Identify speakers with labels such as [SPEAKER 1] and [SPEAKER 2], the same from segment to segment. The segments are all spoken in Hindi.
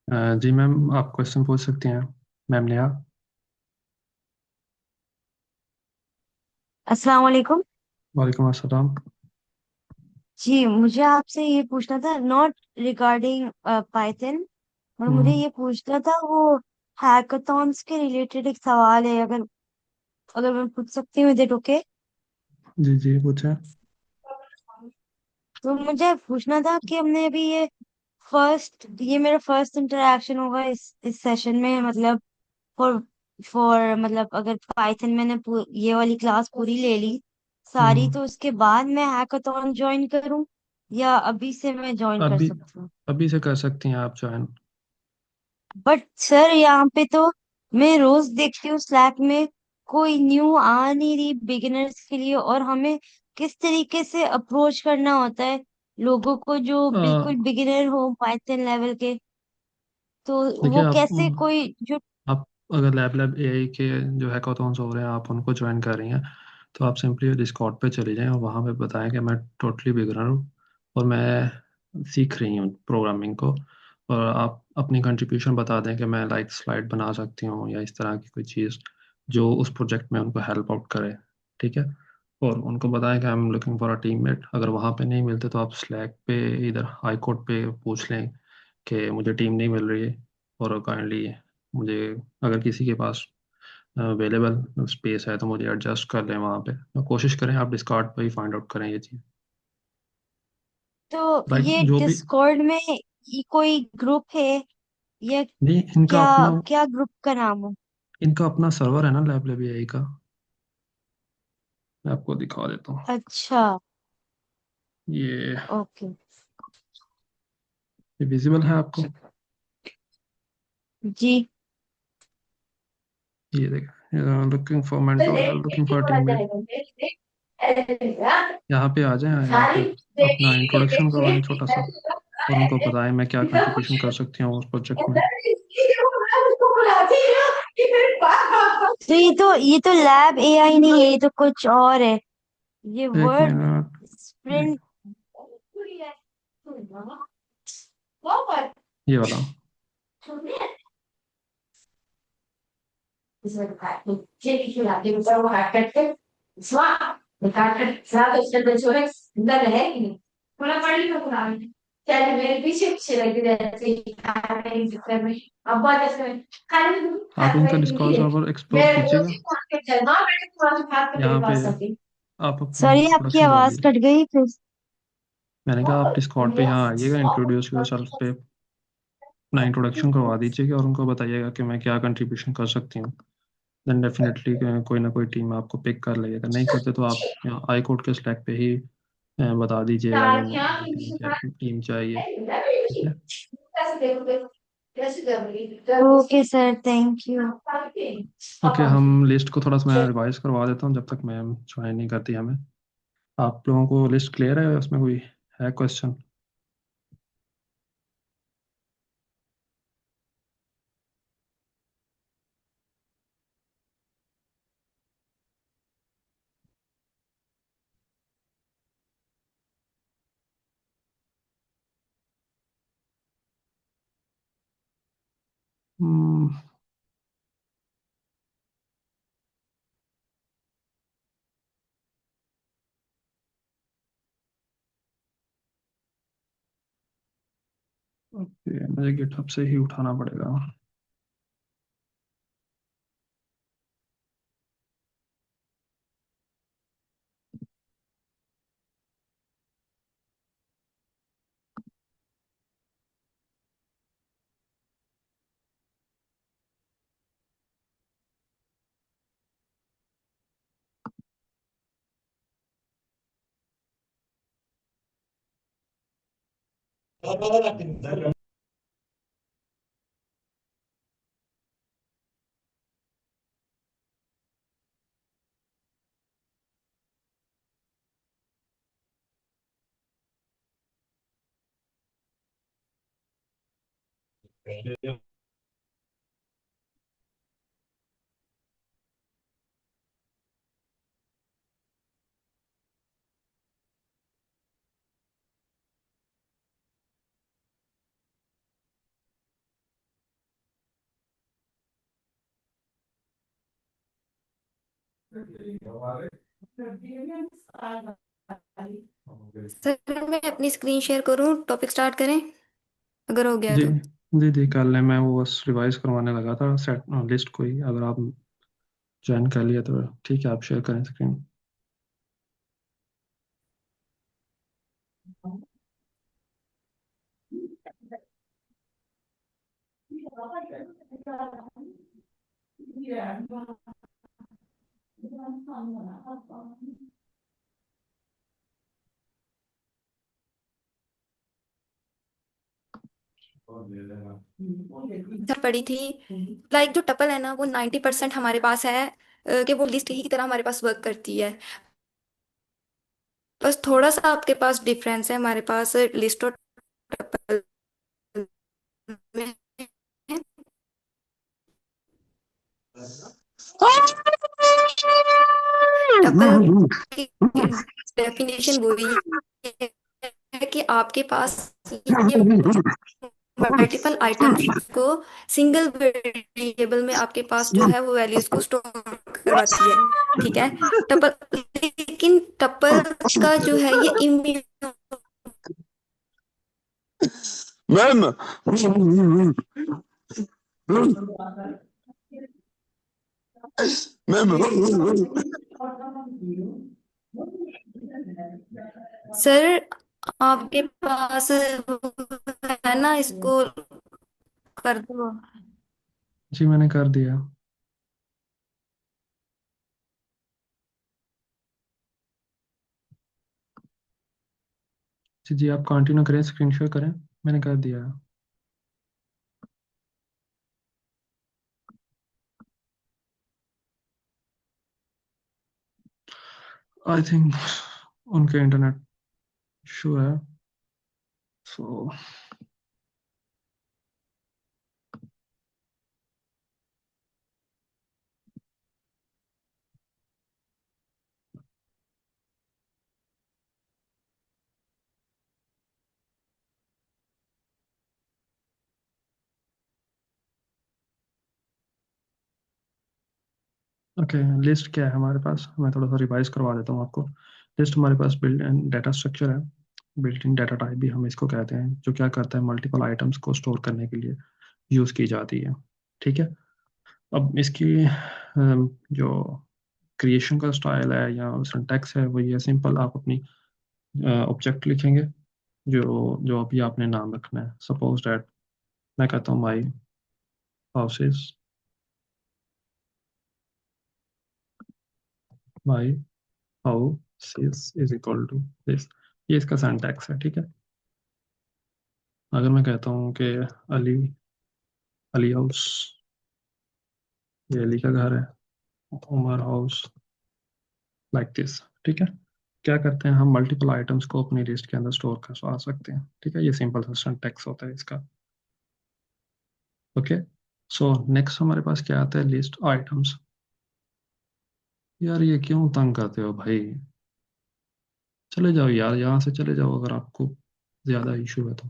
[SPEAKER 1] जी मैम, आप क्वेश्चन पूछ सकती हैं। मैम नेहा।
[SPEAKER 2] अस्सलाम वालेकुम।
[SPEAKER 1] वालेकुम अस्सलाम।
[SPEAKER 2] जी मुझे आपसे ये पूछना था, नॉट रिगार्डिंग पाइथन, और मुझे
[SPEAKER 1] हम्म।
[SPEAKER 2] ये पूछना था वो हैकाथॉन्स के रिलेटेड एक सवाल है। अगर अगर मैं पूछ सकती हूँ, इज इट ओके?
[SPEAKER 1] जी जी पूछें।
[SPEAKER 2] तो मुझे पूछना था कि हमने अभी ये मेरा फर्स्ट इंटरेक्शन होगा इस सेशन में, मतलब फॉर फॉर मतलब अगर पाइथन मैंने ये वाली क्लास पूरी ले ली सारी,
[SPEAKER 1] हम्म।
[SPEAKER 2] तो उसके बाद मैं हैकाथॉन ज्वाइन करूँ या अभी से मैं ज्वाइन कर
[SPEAKER 1] अभी
[SPEAKER 2] सकती हूँ?
[SPEAKER 1] अभी से कर सकती हैं आप ज्वाइन।
[SPEAKER 2] बट सर यहाँ पे तो मैं रोज देखती हूँ स्लैक में कोई न्यू आ नहीं रही बिगिनर्स के लिए, और हमें किस तरीके से अप्रोच करना होता है लोगों को जो बिल्कुल बिगिनर हो पाइथन लेवल के, तो
[SPEAKER 1] देखिए
[SPEAKER 2] वो कैसे कोई जो।
[SPEAKER 1] आप अगर लैब एआई के जो हैकाथॉन्स हो रहे हैं आप उनको ज्वाइन कर रही हैं, तो आप सिंपली डिस्कॉर्ड पे चले जाएं और वहाँ पे बताएं कि मैं टोटली बिगनर हूँ और मैं सीख रही हूँ प्रोग्रामिंग को। और आप अपनी कंट्रीब्यूशन बता दें कि मैं लाइक स्लाइड बना सकती हूँ या इस तरह की कोई चीज़ जो उस प्रोजेक्ट में उनको हेल्प आउट करे। ठीक है। और उनको बताएं कि I am looking for a teammate. अगर वहाँ पे नहीं मिलते तो आप स्लैक पे इधर हाई कोर्ट पे पूछ लें कि मुझे टीम नहीं मिल रही है और काइंडली मुझे, अगर किसी के पास अवेलेबल स्पेस है तो मुझे एडजस्ट कर लें वहाँ पे। तो कोशिश करें आप डिस्कॉर्ड पे ही फाइंड आउट करें ये चीज़।
[SPEAKER 2] तो
[SPEAKER 1] लाइक
[SPEAKER 2] ये
[SPEAKER 1] जो भी।
[SPEAKER 2] डिस्कॉर्ड में ये कोई ग्रुप है या
[SPEAKER 1] नहीं, इनका
[SPEAKER 2] क्या?
[SPEAKER 1] अपना
[SPEAKER 2] क्या ग्रुप का नाम है?
[SPEAKER 1] इनका अपना सर्वर है ना, लैब लैब एआई का। मैं आपको दिखा देता हूँ।
[SPEAKER 2] अच्छा।
[SPEAKER 1] ये
[SPEAKER 2] ओके।
[SPEAKER 1] ये विजिबल है आपको?
[SPEAKER 2] जी।
[SPEAKER 1] ये देखिए, looking for mentor, looking for teammate. यहाँ पे आ जाएं, यहाँ पे अपना इंट्रोडक्शन करवाएं छोटा सा और उनको बताएं मैं क्या कंट्रीब्यूशन कर सकती हूँ उस प्रोजेक्ट में।
[SPEAKER 2] तो ये तो लैब एआई नहीं है, ये तो कुछ और है। ये
[SPEAKER 1] एक
[SPEAKER 2] वर्ड
[SPEAKER 1] मिनट।
[SPEAKER 2] स्प्रिंट।
[SPEAKER 1] ये वाला। आप इनका डिस्कॉर्ड सर्वर एक्सप्लोर कीजिएगा। यहाँ पे आप अपनी
[SPEAKER 2] सॉरी, आपकी
[SPEAKER 1] इंट्रोडक्शन करवा
[SPEAKER 2] आवाज
[SPEAKER 1] दीजिए।
[SPEAKER 2] कट गई फिर।
[SPEAKER 1] मैंने कहा आप डिस्कॉर्ड पे यहाँ आइएगा, इंट्रोड्यूस योरसेल्फ पे अपना इंट्रोडक्शन करवा दीजिएगा और उनको बताइएगा कि मैं क्या कंट्रीब्यूशन कर सकती हूँ। देन डेफिनेटली कोई ना कोई टीम आपको पिक कर लेगा। नहीं करते तो आप यहाँ आई कोड के स्लैक पे ही बता दीजिएगा कि मुझे टीम चाहिए। ठीक है।
[SPEAKER 2] Okay sir, thank you.
[SPEAKER 1] Okay, हम लिस्ट को थोड़ा सा मैं रिवाइज करवा देता हूँ जब तक मैम ज्वाइन नहीं करती हमें। आप लोगों को लिस्ट क्लियर है? उसमें कोई है क्वेश्चन? ओके, मुझे गिटहब से ही उठाना पड़ेगा।
[SPEAKER 3] सर मैं अपनी स्क्रीन शेयर करूँ, टॉपिक स्टार्ट करें अगर हो गया
[SPEAKER 1] जी
[SPEAKER 3] तो।
[SPEAKER 1] जी जी, कर लें। मैं वो बस रिवाइज करवाने लगा था सेट लिस्ट को ही। अगर आप ज्वाइन कर लिया तो ठीक है, आप शेयर करें स्क्रीन।
[SPEAKER 3] सर पढ़ी थी, लाइक जो टपल है ना वो 90% हमारे पास है, कि वो लिस्ट ही की तरह हमारे पास वर्क करती है। बस थोड़ा सा आपके पास डिफरेंस है, हमारे पास लिस्ट और टपल में। टपल की डेफिनेशन वही है कि आपके पास ये मल्टीपल आइटम्स को सिंगल वेरिएबल में आपके पास जो है वो वैल्यूज को स्टोर करवाती है। ठीक है। टपल, लेकिन टपल का जो है ये
[SPEAKER 4] मैम मैम
[SPEAKER 3] सर आपके पास है ना, इसको कर दो।
[SPEAKER 1] जी मैंने कर दिया। जी जी, आप कंटिन्यू करें, स्क्रीन शेयर करें। मैंने कर दिया। आई थिंक उनके इंटरनेट इशू है। सो ओके, लिस्ट क्या है हमारे पास? मैं थोड़ा सा रिवाइज करवा देता हूँ आपको। लिस्ट हमारे पास बिल्ट इन डाटा स्ट्रक्चर है। बिल्ट इन डाटा टाइप भी हम इसको कहते हैं, जो क्या करता है, मल्टीपल आइटम्स को स्टोर करने के लिए यूज़ की जाती है। ठीक है। अब इसकी जो क्रिएशन का स्टाइल है या सिंटैक्स है वो ये सिंपल। आप अपनी ऑब्जेक्ट लिखेंगे, जो जो अभी आपने नाम रखना है। सपोज डैट मैं कहता हूँ my houses, my houses is equal to this. ये इसका सिंटैक्स है। ठीक है। अगर मैं कहता हूँ कि अली अली हाउस, ये अली का घर है, उमर हाउस, लाइक दिस। ठीक है। क्या करते हैं हम, मल्टीपल आइटम्स को अपनी लिस्ट के अंदर स्टोर कर आ सकते हैं। ठीक है, ये सिंपल सा सिंटैक्स होता है इसका। ओके। सो नेक्स्ट हमारे पास क्या आता है, लिस्ट आइटम्स। यार ये क्यों तंग करते हो भाई? चले जाओ यार, यहाँ से चले जाओ अगर आपको ज़्यादा इशू है तो।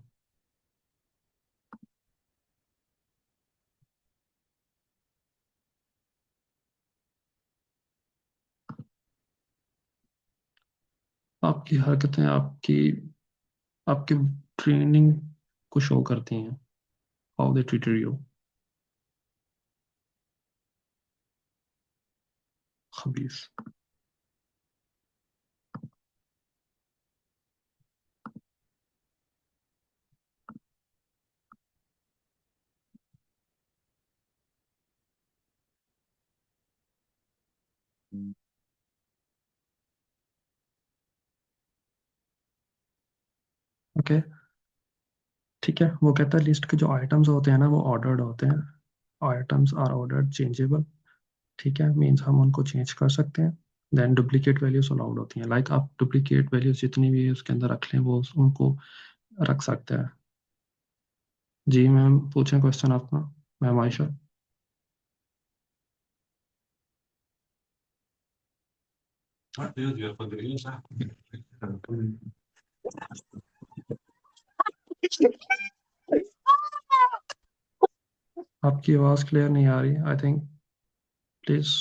[SPEAKER 1] आपकी हरकतें आपकी आपके ट्रेनिंग को शो करती हैं। How they treated you. खबीस। ओके। ठीक है। वो कहता है लिस्ट के जो आइटम्स होते हैं ना वो ऑर्डर्ड होते हैं। Items are ordered changeable. ठीक है, मीन्स हम उनको चेंज कर सकते हैं। देन डुप्लीकेट वैल्यूज अलाउड होती हैं। लाइक आप डुप्लीकेट वैल्यूज जितनी भी है उसके अंदर रख लें, वो उनको रख सकते हैं। जी मैम, पूछें क्वेश्चन अपना। मैम आयशा। आपकी आवाज़ क्लियर नहीं आ रही, आई थिंक। प्लीज़।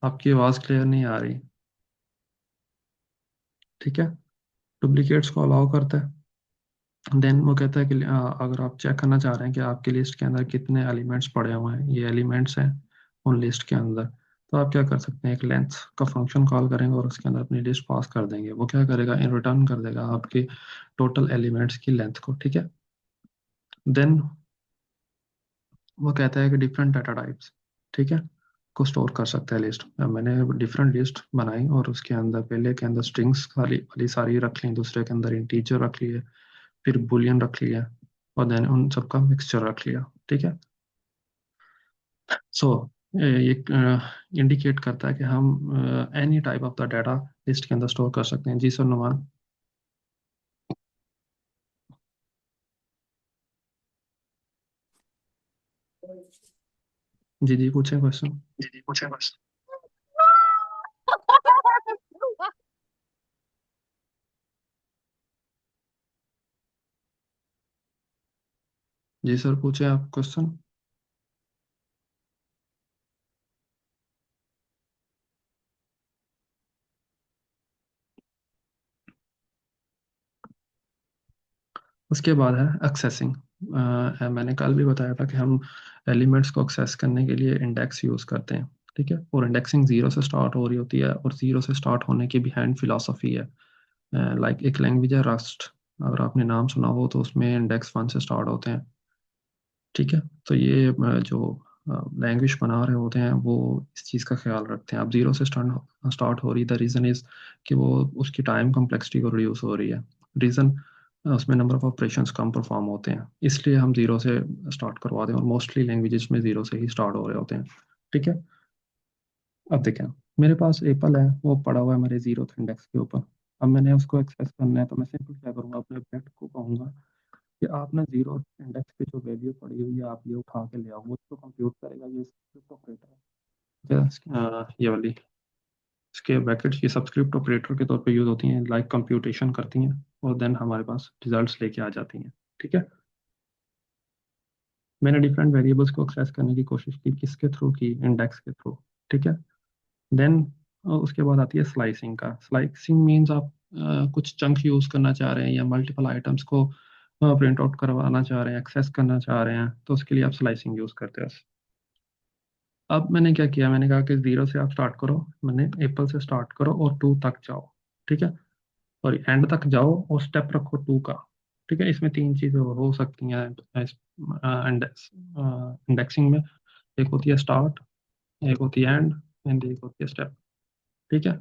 [SPEAKER 1] आपकी आवाज़ क्लियर नहीं आ रही। ठीक है, डुप्लीकेट्स को अलाउ करता है। देन वो कहता है कि अगर आप चेक करना चाह रहे हैं कि आपकी लिस्ट के अंदर कितने एलिमेंट्स पड़े हुए हैं, ये एलिमेंट्स हैं उन लिस्ट के अंदर, तो आप क्या कर सकते हैं, एक लेंथ का फंक्शन कॉल करेंगे और उसके अंदर अपनी लिस्ट पास कर देंगे। वो क्या करेगा, इन रिटर्न कर देगा आपके टोटल एलिमेंट्स की लेंथ को। ठीक है, देन वो कहता है कि डिफरेंट डाटा टाइप्स, ठीक है, को स्टोर कर सकता है लिस्ट। मैंने डिफरेंट लिस्ट बनाई और उसके अंदर पहले के अंदर स्ट्रिंग्स वाली वाली सारी रख ली, दूसरे के अंदर इंटीजर रख लिए, फिर बुलियन रख लिया, और देन उन सबका मिक्सचर रख लिया। ठीक है, सो ये इंडिकेट करता है कि हम any type of the data list के अंदर स्टोर कर सकते हैं। जी सर, नुमान। जी जी, पूछें क्वेश्चन। जी सर, पूछें आप क्वेश्चन। उसके बाद है एक्सेसिंग। मैंने कल भी बताया था कि हम एलिमेंट्स को एक्सेस करने के लिए इंडेक्स यूज़ करते हैं। ठीक है, और इंडेक्सिंग ज़ीरो से स्टार्ट हो रही होती है, और ज़ीरो से स्टार्ट होने की बिहाइंड फिलॉसफी है। लाइक एक लैंग्वेज है रस्ट, अगर आपने नाम सुना हो तो उसमें इंडेक्स वन से स्टार्ट होते हैं। ठीक है, तो ये जो लैंग्वेज बना रहे होते हैं वो इस चीज़ का ख्याल रखते हैं। अब ज़ीरो से स्टार्ट स्टार्ट हो रही, द रीज़न इज़ कि वो उसकी टाइम कम्प्लेक्सिटी को रिड्यूस हो रही है। रीज़न, उसमें number of operations come perform होते हैं, इसलिए हम ज़ीरो से स्टार्ट करवाते हैं, और मोस्टली लैंग्वेजेस में ज़ीरो से ही स्टार्ट हो रहे होते हैं। ठीक है, अब देखें, मेरे पास एप्पल है, वो पड़ा हुआ है मेरे ज़ीरो इंडेक्स के ऊपर। अब मैंने उसको एक्सेस करना है, तो मैं सिंपल क्या करूँगा, अपने ऑब्जेक्ट को कहूँगा कि आप ना जीरो इंडेक्स पे जो वैल्यू पड़ी हुई है आप ये उठा के ले आओ। वो इसको कंप्यूट करेगा, ये स्क्रिप्ट ऑपरेटर है। ये वाली इसके ब्रैकेट्स ये सब्सक्रिप्ट ऑपरेटर के तौर पे यूज होती हैं, लाइक कंप्यूटेशन करती हैं, और देन हमारे पास रिजल्ट्स लेके आ जाती हैं। ठीक है, मैंने डिफरेंट वेरिएबल्स को एक्सेस करने की कोशिश की, किसके थ्रू की, इंडेक्स के थ्रू। ठीक है, देन उसके बाद आती है स्लाइसिंग का। स्लाइसिंग मीन्स आप कुछ चंक यूज करना चाह रहे हैं या मल्टीपल आइटम्स को प्रिंट आउट करवाना चाह रहे हैं, एक्सेस करना चाह रहे हैं, तो उसके लिए आप स्लाइसिंग यूज करते हो। अब मैंने क्या किया, मैंने कहा कि जीरो से आप स्टार्ट करो, मैंने एप्पल से स्टार्ट करो और टू तक जाओ। ठीक है, और एंड तक जाओ और स्टेप रखो टू का। ठीक है, इसमें तीन चीज़ें हो सकती हैं इंडेक्सिंग में। एक होती है स्टार्ट, एक होती है एंड एक होती है स्टेप। ठीक है,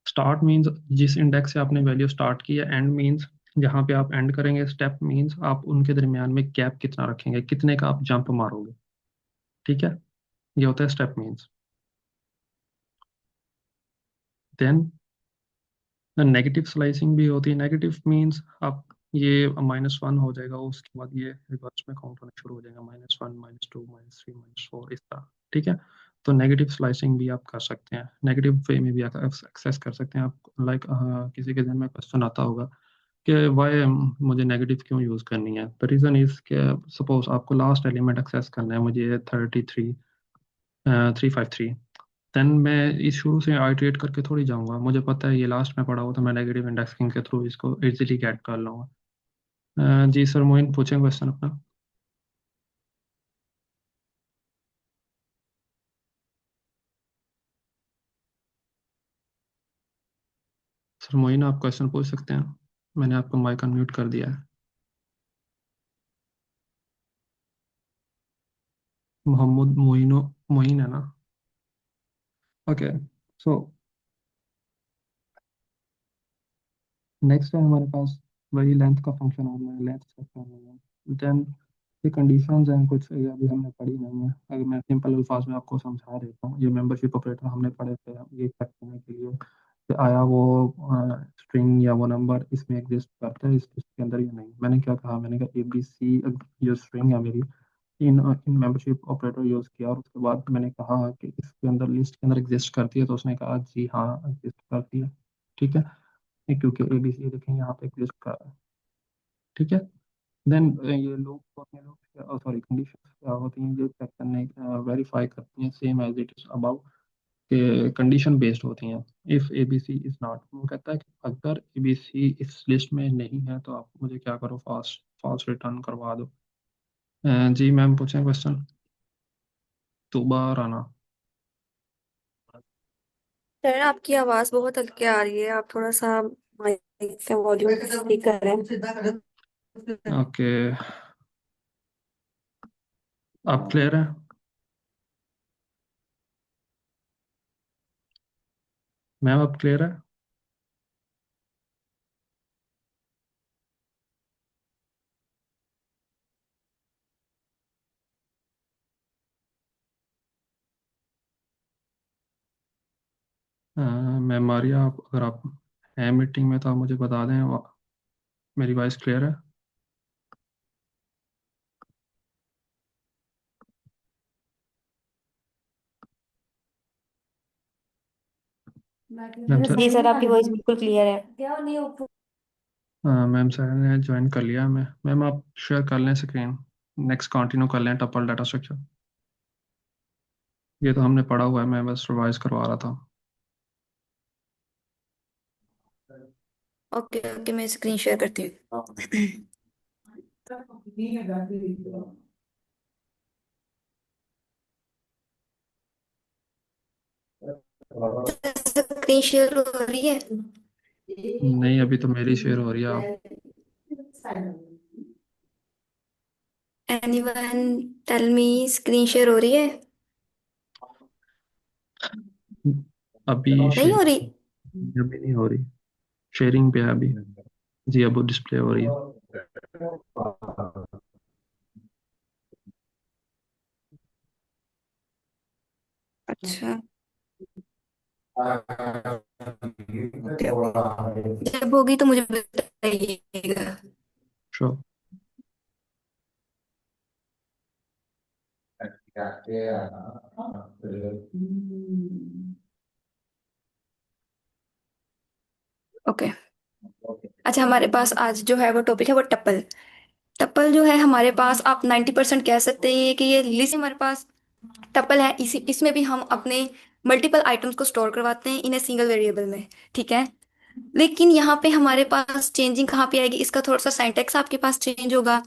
[SPEAKER 1] स्टार्ट मीन्स जिस इंडेक्स से आपने वैल्यू स्टार्ट की है, एंड मीन्स जहाँ पे आप एंड करेंगे, स्टेप मीन्स आप उनके दरमियान में गैप कितना रखेंगे, कितने का आप जंप मारोगे। ठीक है, ये होता है step means. Then negative slicing भी होती है। नेगेटिव मीन्स आप ये -1 हो जाएगा, उसके बाद ये रिवर्स में काउंट होना शुरू हो जाएगा, -1 -2 -3 -4 इस तरह। ठीक है, तो नेगेटिव स्लाइसिंग भी आप कर सकते हैं, नेगेटिव वे में भी आप एक्सेस कर सकते हैं। आप लाइक किसी के दिन में क्वेश्चन आता होगा कि वाई मुझे नेगेटिव क्यों यूज़ करनी है। द रीज़न इज़ कि सपोज आपको लास्ट एलिमेंट एक्सेस करना है, मुझे 353 देन मैं इस शुरू से आइटरेट करके थोड़ी जाऊंगा, मुझे पता है ये लास्ट में पड़ा हो, तो मैं नेगेटिव इंडेक्सिंग के थ्रू इसको इजीली गेट कर लूँगा। जी सर, मोइन पूछें क्वेश्चन अपना। सर मोइन, आप क्वेश्चन पूछ सकते हैं, मैंने आपको माइक अनम्यूट कर दिया है। मोहम्मद मोइनो, मोइन है ना? ओके, सो नेक्स्ट है हमारे पास वही लेंथ का फंक्शन है, मैं लेंथ चेक कर रहा हूँ। देन ये कंडीशंस हैं कुछ, ये अभी हमने पढ़ी नहीं है, अगर मैं सिंपल अल्फाज में आपको समझा देता हूँ। ये मेंबरशिप ऑपरेटर हमने पढ़े थे, ये चेक करने के लिए कि आया वो स्ट्रिंग या वो नंबर इसमें एग्जिस्ट करता है इस लिस्ट के अंदर या नहीं। मैंने क्या कहा, मैंने कहा ABC जो स्ट्रिंग है मेरी, इन इन मेंबरशिप ऑपरेटर यूज़ किया, और उसके बाद मैंने कहा कि इसके अंदर लिस्ट के अंदर एग्जिस्ट करती है, तो उसने कहा जी हाँ एग्जिस्ट करती है। ठीक है, ये क्योंकि ABC देखें यहाँ पे एग्जिस्ट कर रहा है। ठीक है, देन ये लोग अपने लोग सॉरी कंडीशन क्या होती हैं जो चेक करने वेरीफाई करती हैं same as it is about के कंडीशन बेस्ड होती हैं। If A B C is not, वो कहता है कि अगर ए बी सी इस लिस्ट में नहीं है तो आप मुझे क्या करो, फास्ट फॉल्स रिटर्न करवा दो। जी मैम पूछें क्वेश्चन। तुबा राना।
[SPEAKER 3] सर आपकी आवाज बहुत हल्की आ रही है, आप थोड़ा सा माइक का वॉल्यूम ठीक करें।
[SPEAKER 1] ओके, आप क्लियर है? मैम आप क्लियर है? मैम मारिया, आप अगर आप हैं मीटिंग में तो आप मुझे बता दें। मेरी वॉइस क्लियर है? मैम सर,
[SPEAKER 3] जी सर, आपकी वॉइस बिल्कुल क्लियर है।
[SPEAKER 1] मैम सर ने ज्वाइन कर लिया। मैम आप शेयर कर लें स्क्रीन। नेक्स्ट कंटिन्यू कर लें टपल डाटा स्ट्रक्चर। ये तो हमने पढ़ा हुआ है, मैं बस रिवाइज करवा रहा था।
[SPEAKER 3] ओके ओके, मैं स्क्रीन शेयर करती हूँ। स्क्रीन शेयर हो रही है?
[SPEAKER 1] नहीं, अभी तो मेरी शेयर हो रही है। आप
[SPEAKER 3] anyone tell me, screen share हो रही है?
[SPEAKER 1] अभी
[SPEAKER 3] नहीं हो
[SPEAKER 1] शेयर
[SPEAKER 3] रही?
[SPEAKER 1] अभी नहीं हो रही। शेयरिंग पे है अभी। जी अब डिस्प्ले हो रही है।
[SPEAKER 3] अच्छा, जब होगी तो मुझे बताइएगा।
[SPEAKER 1] श्योर।
[SPEAKER 3] ओके। अच्छा, हमारे पास आज जो है वो टॉपिक है वो टप्पल। टप्पल जो है हमारे पास, आप 90% कह सकते हैं कि ये लिस्ट हमारे पास टप्पल है। इसी इसमें भी हम अपने मल्टीपल आइटम्स को स्टोर करवाते हैं इन ए सिंगल वेरिएबल में। ठीक है, लेकिन यहाँ पे हमारे पास चेंजिंग कहाँ पे आएगी, इसका थोड़ा सा सिंटैक्स आपके पास चेंज होगा।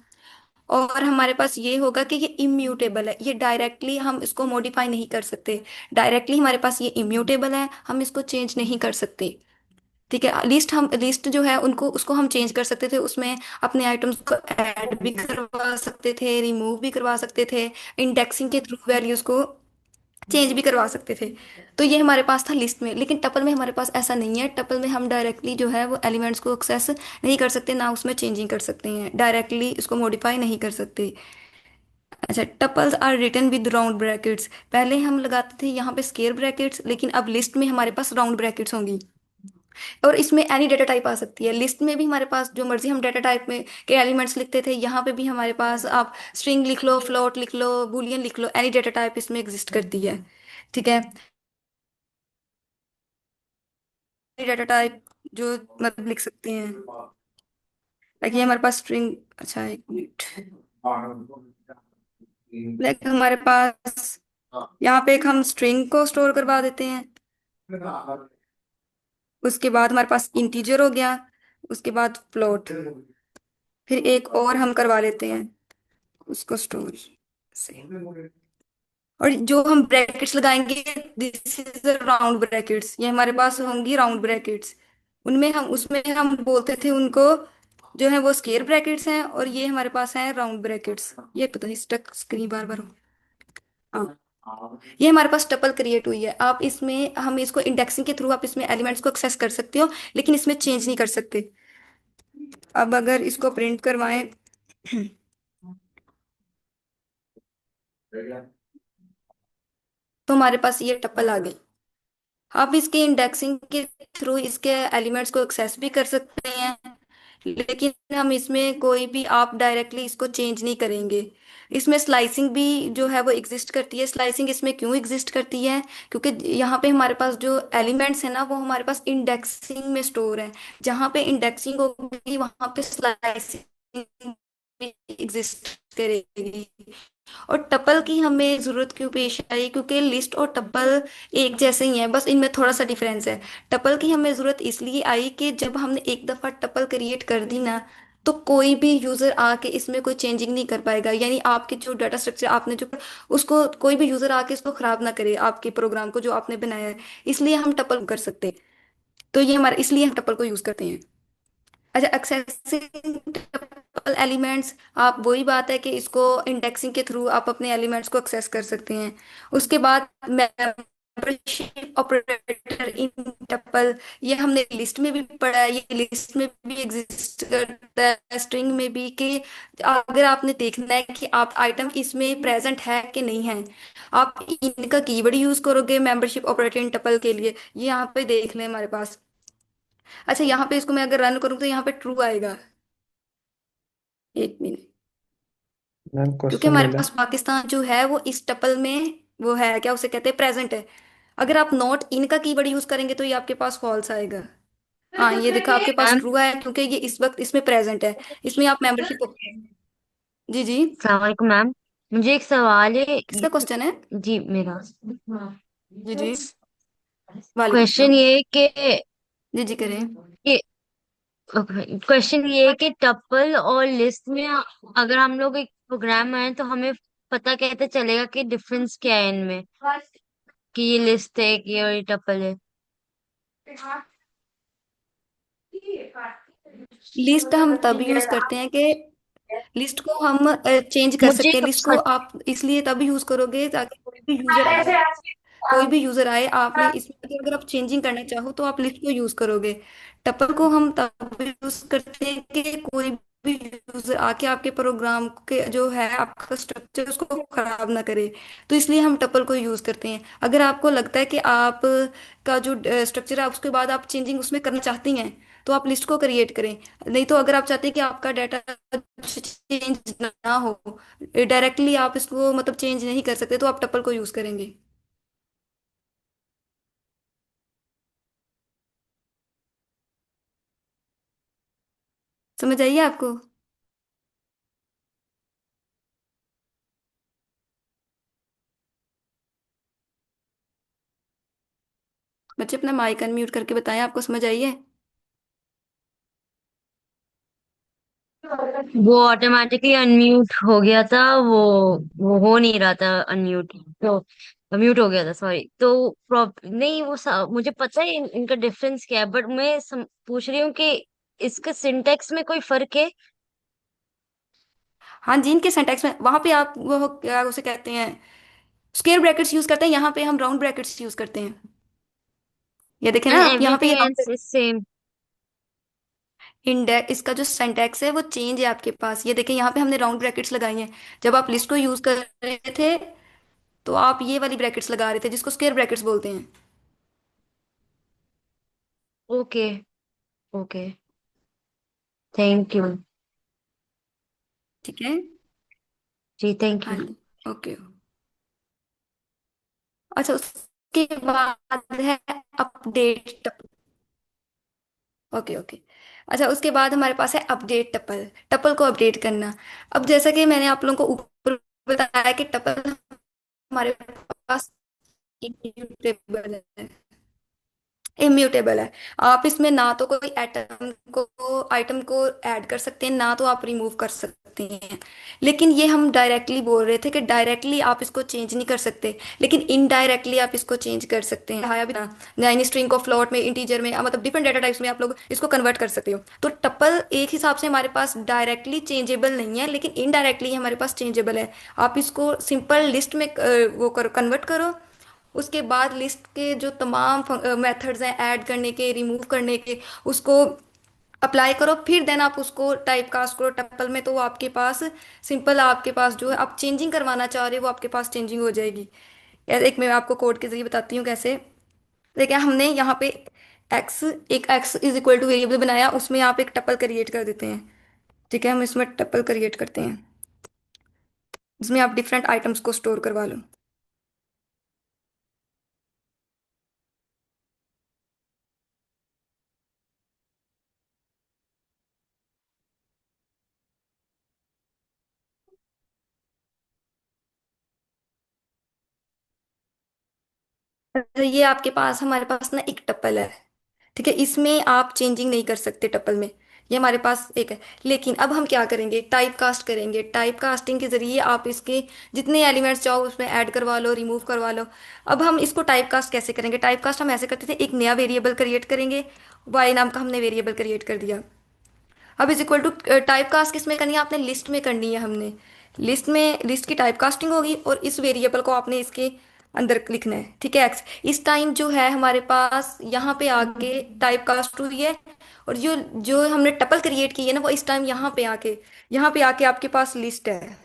[SPEAKER 3] और हमारे पास ये होगा कि ये इम्यूटेबल है, ये डायरेक्टली हम इसको मॉडिफाई नहीं कर सकते। डायरेक्टली हमारे पास ये इम्यूटेबल है, हम इसको चेंज नहीं कर सकते। ठीक है, लिस्ट जो है उनको उसको हम चेंज कर सकते थे, उसमें अपने आइटम्स को ऐड भी करवा सकते थे, रिमूव भी करवा सकते थे, इंडेक्सिंग के थ्रू वैल्यूज को चेंज भी करवा सकते थे। तो ये हमारे पास था लिस्ट में, लेकिन टपल में हमारे पास ऐसा नहीं है। टपल में हम डायरेक्टली जो है वो एलिमेंट्स को एक्सेस नहीं कर सकते, ना उसमें चेंजिंग कर सकते हैं, डायरेक्टली इसको मॉडिफाई नहीं कर सकते। अच्छा, tuples are written with round brackets. पहले हम लगाते थे यहाँ पे स्केयर ब्रैकेट्स, लेकिन अब लिस्ट में हमारे पास राउंड ब्रैकेट्स होंगी। और इसमें एनी डेटा टाइप आ सकती है। लिस्ट में भी हमारे पास जो मर्जी हम डेटा टाइप में के एलिमेंट्स लिखते थे, यहाँ पे भी हमारे पास आप स्ट्रिंग लिख लो, फ्लोट लिख लो, बुलियन लिख लो, एनी डेटा टाइप इसमें एग्जिस्ट करती है। ठीक है, डेटा टाइप जो मतलब लिख सकते हैं, लाइक ये हमारे पास स्ट्रिंग। अच्छा एक मिनट, लाइक हमारे पास यहाँ पे एक हम स्ट्रिंग को स्टोर करवा देते हैं। उसके बाद हमारे पास इंटीजर हो गया, उसके बाद फ्लोट, फिर एक और हम करवा लेते हैं उसको स्टोर से। और जो हम ब्रैकेट्स लगाएंगे, दिस इज राउंड ब्रैकेट्स, ये हमारे पास होंगी राउंड ब्रैकेट्स। उनमें हम उसमें हम बोलते थे उनको जो है वो स्केयर ब्रैकेट्स हैं, और ये हमारे पास है राउंड ब्रैकेट्स। ये पता नहीं स्टक स्क्रीन बार बार। हाँ, ये हमारे पास टपल क्रिएट हुई है। आप इसमें हम इसको इंडेक्सिंग के थ्रू आप इसमें एलिमेंट्स को एक्सेस कर सकते हो, लेकिन इसमें चेंज नहीं कर सकते। अब अगर इसको प्रिंट करवाएं तो हमारे पास ये टपल आ गई। आप इसके इंडेक्सिंग के थ्रू इसके एलिमेंट्स को एक्सेस भी कर सकते हैं, लेकिन हम इसमें कोई भी आप डायरेक्टली इसको चेंज नहीं करेंगे। इसमें स्लाइसिंग भी जो है वो एग्जिस्ट करती है। स्लाइसिंग इसमें क्यों एग्जिस्ट करती है, क्योंकि यहाँ पे हमारे पास जो एलिमेंट्स है ना वो हमारे पास इंडेक्सिंग में स्टोर है। जहाँ पे इंडेक्सिंग होगी वहाँ पे स्लाइसिंग भी एग्जिस्ट करेगी। और टपल की हमें जरूरत क्यों पेश आई, क्योंकि लिस्ट और टपल एक जैसे ही हैं, बस इनमें थोड़ा सा डिफरेंस है। टपल की हमें जरूरत इसलिए आई कि जब हमने एक दफा टपल क्रिएट कर दी ना, तो कोई भी यूजर आके इसमें कोई चेंजिंग नहीं कर पाएगा। यानी आपके जो डाटा स्ट्रक्चर आपने जो, उसको कोई भी यूजर आके इसको खराब ना करे, आपके प्रोग्राम को जो आपने बनाया है। इसलिए हम टपल कर सकते हैं। तो ये हमारा, इसलिए हम टपल को यूज करते हैं। अच्छा, एक्सेसिंग टपल एलिमेंट्स, आप वही बात है कि इसको इंडेक्सिंग के थ्रू आप अपने एलिमेंट्स को एक्सेस कर सकते हैं। उसके बाद मेंबरशिप ऑपरेटर इन टपल, ये हमने लिस्ट में भी पढ़ा है, ये लिस्ट में भी एग्जिस्ट करता है, स्ट्रिंग में भी, कि अगर आपने देखना है कि आप आइटम इसमें प्रेजेंट है कि नहीं है, आप इनका कीवर्ड यूज करोगे मेंबरशिप ऑपरेटर इन टपल के लिए। ये यहाँ पे देख लें हमारे पास। अच्छा, यहाँ पे इसको मैं अगर रन करूँ तो यहाँ पे ट्रू आएगा। एक मिनट।
[SPEAKER 1] मैम
[SPEAKER 3] क्योंकि
[SPEAKER 1] क्वेश्चन ले
[SPEAKER 3] हमारे
[SPEAKER 1] लें।
[SPEAKER 3] पास पाकिस्तान जो है वो इस टपल में वो है, क्या उसे कहते हैं, प्रेजेंट है। अगर आप नॉट इन का कीवर्ड यूज करेंगे तो ये आपके पास फॉल्स आएगा। हाँ, ये देखा आपके पास
[SPEAKER 2] मैम,
[SPEAKER 3] ट्रू है, क्योंकि ये इस वक्त इसमें प्रेजेंट है। इसमें आप मेंबरशिप, जी जी,
[SPEAKER 2] सलाम वालेकुम मैम। मुझे एक सवाल है।
[SPEAKER 3] किसका क्वेश्चन है?
[SPEAKER 2] जी मेरा
[SPEAKER 3] जी जी, वालेकुम
[SPEAKER 2] क्वेश्चन
[SPEAKER 3] सलाम।
[SPEAKER 2] ये है कि
[SPEAKER 3] जी जी, करें।
[SPEAKER 2] क्वेश्चन ये है कि टपल और लिस्ट में अगर हम लोग एक प्रोग्राम बनाए तो हमें पता कैसे चलेगा कि डिफरेंस क्या है इनमें, कि ये लिस्ट है कि और ये टपल है।
[SPEAKER 3] लिस्ट हम तब यूज करते हैं कि लिस्ट को हम चेंज कर
[SPEAKER 2] मुझे
[SPEAKER 3] सकते हैं। लिस्ट को आप इसलिए तब यूज करोगे ताकि कोई भी यूजर आए, आपने इसमें अगर आप चेंजिंग करना चाहो तो आप लिस्ट को यूज करोगे। टपल को हम तब यूज करते हैं कि कोई भी यूजर आके आपके प्रोग्राम के जो है आपका स्ट्रक्चर उसको खराब ना करे। तो इसलिए हम टपल को यूज करते हैं। अगर आपको लगता है कि आप का जो स्ट्रक्चर है उसके बाद आप चेंजिंग उसमें करना चाहती हैं, तो आप लिस्ट को क्रिएट करें। नहीं तो अगर आप चाहते हैं कि आपका डाटा चेंज ना हो, डायरेक्टली आप इसको मतलब चेंज नहीं कर सकते, तो आप टपल को यूज करेंगे। समझ आइए आपको? बच्चे अपना माइक अनम्यूट करके बताएं, आपको समझ आई है?
[SPEAKER 2] वो ऑटोमेटिकली अनम्यूट हो गया था। वो हो नहीं रहा था अनम्यूट, तो म्यूट हो गया था, सॉरी। तो नहीं, मुझे पता है इनका डिफरेंस क्या है, बट मैं पूछ रही हूँ कि इसके सिंटेक्स में कोई फर्क है।
[SPEAKER 3] हाँ जी, इनके सिंटैक्स में वहां पे आप वो क्या उसे कहते हैं, स्क्वायर ब्रैकेट्स यूज करते हैं, यहाँ पे हम राउंड ब्रैकेट्स यूज करते हैं। ये देखें ना
[SPEAKER 2] एंड
[SPEAKER 3] आप, यहाँ पे
[SPEAKER 2] everything else is same.
[SPEAKER 3] Index, इसका जो सिंटैक्स है वो चेंज है आपके पास। ये देखें, यहाँ पे हमने राउंड ब्रैकेट्स लगाई हैं। जब आप लिस्ट को यूज कर रहे थे तो आप ये वाली ब्रैकेट्स लगा रहे थे जिसको स्क्वायर ब्रैकेट्स बोलते हैं।
[SPEAKER 2] Okay, okay, thank you.
[SPEAKER 3] ठीक है।
[SPEAKER 2] जी थैंक
[SPEAKER 3] हाँ
[SPEAKER 2] यू।
[SPEAKER 3] जी, ओके। अच्छा, उसके बाद है अपडेट। Okay okay. अच्छा, उसके बाद हमारे पास है अपडेट टपल, टपल को अपडेट करना। अब जैसा कि मैंने आप लोगों को ऊपर बताया कि टपल हमारे पास इम्यूटेबल है, इम्यूटेबल है। आप इसमें ना तो कोई आइटम को ऐड कर सकते हैं, ना तो आप रिमूव कर सकते हैं। लेकिन ये हम डायरेक्टली बोल रहे थे कि डायरेक्टली आप इसको चेंज नहीं कर सकते, लेकिन इनडायरेक्टली आप इसको चेंज कर सकते हैं। हाया भी ना, यानी स्ट्रिंग को फ्लोट में, इंटीजर में, मतलब डिफरेंट डाटा टाइप्स में आप लोग इसको कन्वर्ट कर सकते हो। तो टपल एक हिसाब से हमारे पास डायरेक्टली चेंजेबल नहीं है, लेकिन इनडायरेक्टली हमारे पास चेंजेबल है। आप इसको सिंपल लिस्ट में वो करो, कन्वर्ट करो। उसके बाद लिस्ट के जो तमाम मेथड्स हैं ऐड करने के, रिमूव करने के, उसको अप्लाई करो। फिर देन आप उसको टाइप कास्ट करो टपल में, तो वो आपके पास सिंपल, आपके पास जो है आप चेंजिंग करवाना चाह रहे हो वो आपके पास चेंजिंग हो जाएगी। एक मैं आपको कोड के जरिए बताती हूँ कैसे। देखिए, हमने यहाँ पे एक्स, एक x is equal two variable बनाया, उसमें आप एक टपल क्रिएट कर देते हैं। ठीक है, हम इसमें टपल क्रिएट करते हैं जिसमें आप डिफरेंट आइटम्स को स्टोर करवा लो। तो ये आपके पास, हमारे पास ना एक टपल है, ठीक है, इसमें आप चेंजिंग नहीं कर सकते टपल में, ये हमारे पास एक है। लेकिन अब हम क्या करेंगे, टाइप कास्ट करेंगे। टाइप कास्टिंग के जरिए आप इसके जितने एलिमेंट्स चाहो उसमें ऐड करवा लो, रिमूव करवा लो। अब हम इसको टाइप कास्ट कैसे करेंगे, टाइप कास्ट हम ऐसे करते थे, एक नया वेरिएबल क्रिएट करेंगे, वाई नाम का हमने वेरिएबल क्रिएट कर दिया। अब is equal to type cast किसमें करनी है, आपने लिस्ट में करनी है। हमने लिस्ट में, लिस्ट की टाइप कास्टिंग होगी और इस वेरिएबल को आपने इसके अंदर लिखना है, ठीक है, एक्स। इस टाइम जो है हमारे पास यहाँ पे आके टाइप कास्ट हुई है, और जो जो हमने टपल क्रिएट की है ना, वो इस टाइम यहाँ पे आके आपके पास लिस्ट है।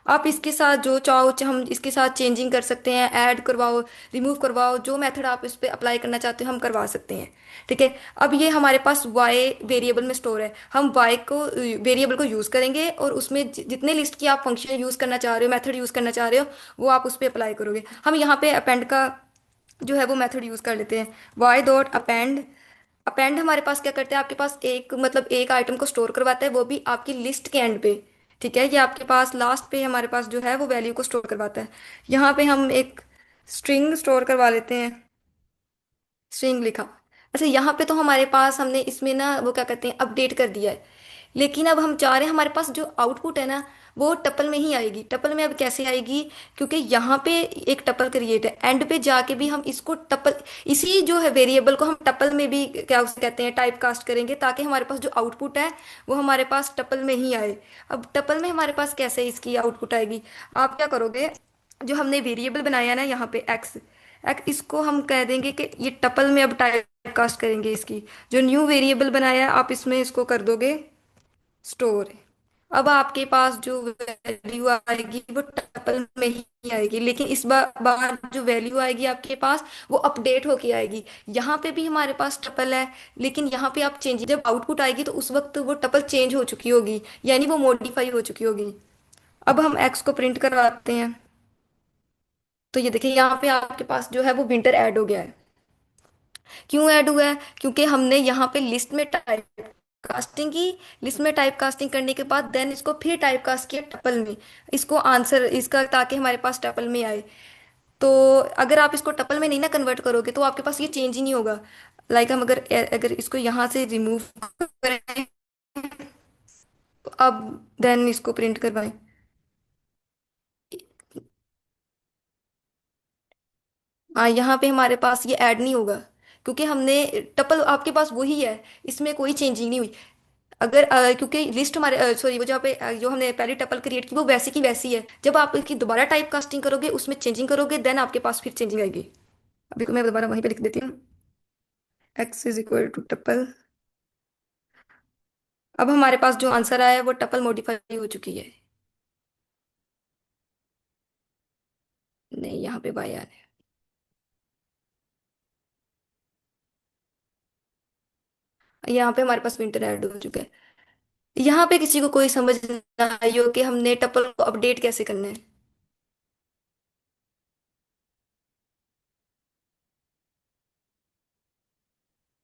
[SPEAKER 3] आप इसके साथ जो चाहो हम इसके साथ चेंजिंग कर सकते हैं, ऐड करवाओ, रिमूव करवाओ, जो मेथड आप इस पे अप्लाई करना चाहते हो हम करवा सकते हैं, ठीक है। अब ये हमारे पास वाई वेरिएबल में स्टोर है, हम वाई को वेरिएबल को यूज़ करेंगे और उसमें जितने लिस्ट की आप फंक्शन यूज़ करना चाह रहे हो, मेथड यूज़ करना चाह रहे हो, वो आप उस पर अप्लाई करोगे। हम यहाँ पे अपेंड का जो है वो मेथड यूज़ कर लेते हैं, वाई डॉट अपेंड। अपेंड हमारे पास क्या करते हैं, आपके पास एक मतलब एक आइटम को स्टोर करवाता है, वो भी आपकी लिस्ट के एंड पे, ठीक है। ये आपके पास लास्ट पे हमारे पास जो है वो वैल्यू को स्टोर करवाता है। यहाँ पे हम एक स्ट्रिंग स्टोर करवा लेते हैं, स्ट्रिंग लिखा। अच्छा, यहाँ पे तो हमारे पास हमने इसमें ना वो क्या कहते हैं, अपडेट कर दिया है। लेकिन अब हम चाह रहे हैं हमारे पास जो आउटपुट है ना, वो टपल में ही आएगी। टपल में अब कैसे आएगी, क्योंकि यहाँ पे एक टपल क्रिएट है, एंड पे जाके भी हम इसको टपल, इसी जो है वेरिएबल को हम टपल में भी क्या उसे कहते हैं टाइप कास्ट करेंगे, ताकि हमारे पास जो आउटपुट है वो हमारे पास टपल में ही आए। अब टपल में हमारे पास कैसे इसकी आउटपुट आएगी, आप क्या करोगे, जो हमने वेरिएबल बनाया ना यहाँ पे एक्स, इसको हम कह देंगे कि ये टपल में अब टाइप कास्ट करेंगे। इसकी जो न्यू वेरिएबल बनाया है आप इसमें इसको कर दोगे स्टोर। अब आपके पास जो वैल्यू आएगी वो टपल में ही आएगी, लेकिन इस बार जो वैल्यू आएगी आपके पास वो अपडेट होके आएगी। यहाँ पे भी हमारे पास टपल है, लेकिन यहाँ पे आप चेंज, जब आउटपुट आएगी तो उस वक्त वो टपल चेंज हो चुकी होगी, यानी वो मॉडिफाई हो चुकी होगी। अब हम एक्स को प्रिंट करवाते हैं, तो ये देखिए यहाँ पे आपके पास जो है वो विंटर ऐड हो गया है। क्यों ऐड हुआ है, क्योंकि हमने यहाँ पे लिस्ट में टाइप कास्टिंग की, लिस्ट में टाइप कास्टिंग करने के बाद देन इसको फिर टाइप कास्ट किया टपल में, इसको आंसर इसका, ताकि हमारे पास टपल में आए। तो अगर आप इसको टपल में नहीं ना कन्वर्ट करोगे तो आपके पास ये चेंज ही नहीं होगा। लाइक हम अगर अगर इसको यहाँ से रिमूव करें, तो अब देन इसको प्रिंट करवाएं, हाँ यहाँ पे हमारे पास ये ऐड नहीं होगा, क्योंकि हमने टपल आपके पास वही है, इसमें कोई चेंजिंग नहीं हुई। अगर क्योंकि लिस्ट हमारे सॉरी, वो जहाँ पे जो हमने पहले टपल क्रिएट की वो वैसी की वैसी है। जब आप इसकी दोबारा टाइप कास्टिंग करोगे, उसमें चेंजिंग करोगे, देन आपके पास फिर चेंजिंग आएगी। अभी को मैं दोबारा वहीं पे लिख देती हूँ, X is equal to tuple. अब हमारे पास जो आंसर आया है वो टपल मॉडिफाई हो चुकी है, नहीं यहाँ पे बाय आ रहा है, यहाँ पे हमारे पास विंटर ऐड हो चुका है। यहाँ पे किसी को कोई समझ ना आई हो कि हमने टपल को अपडेट कैसे करना है।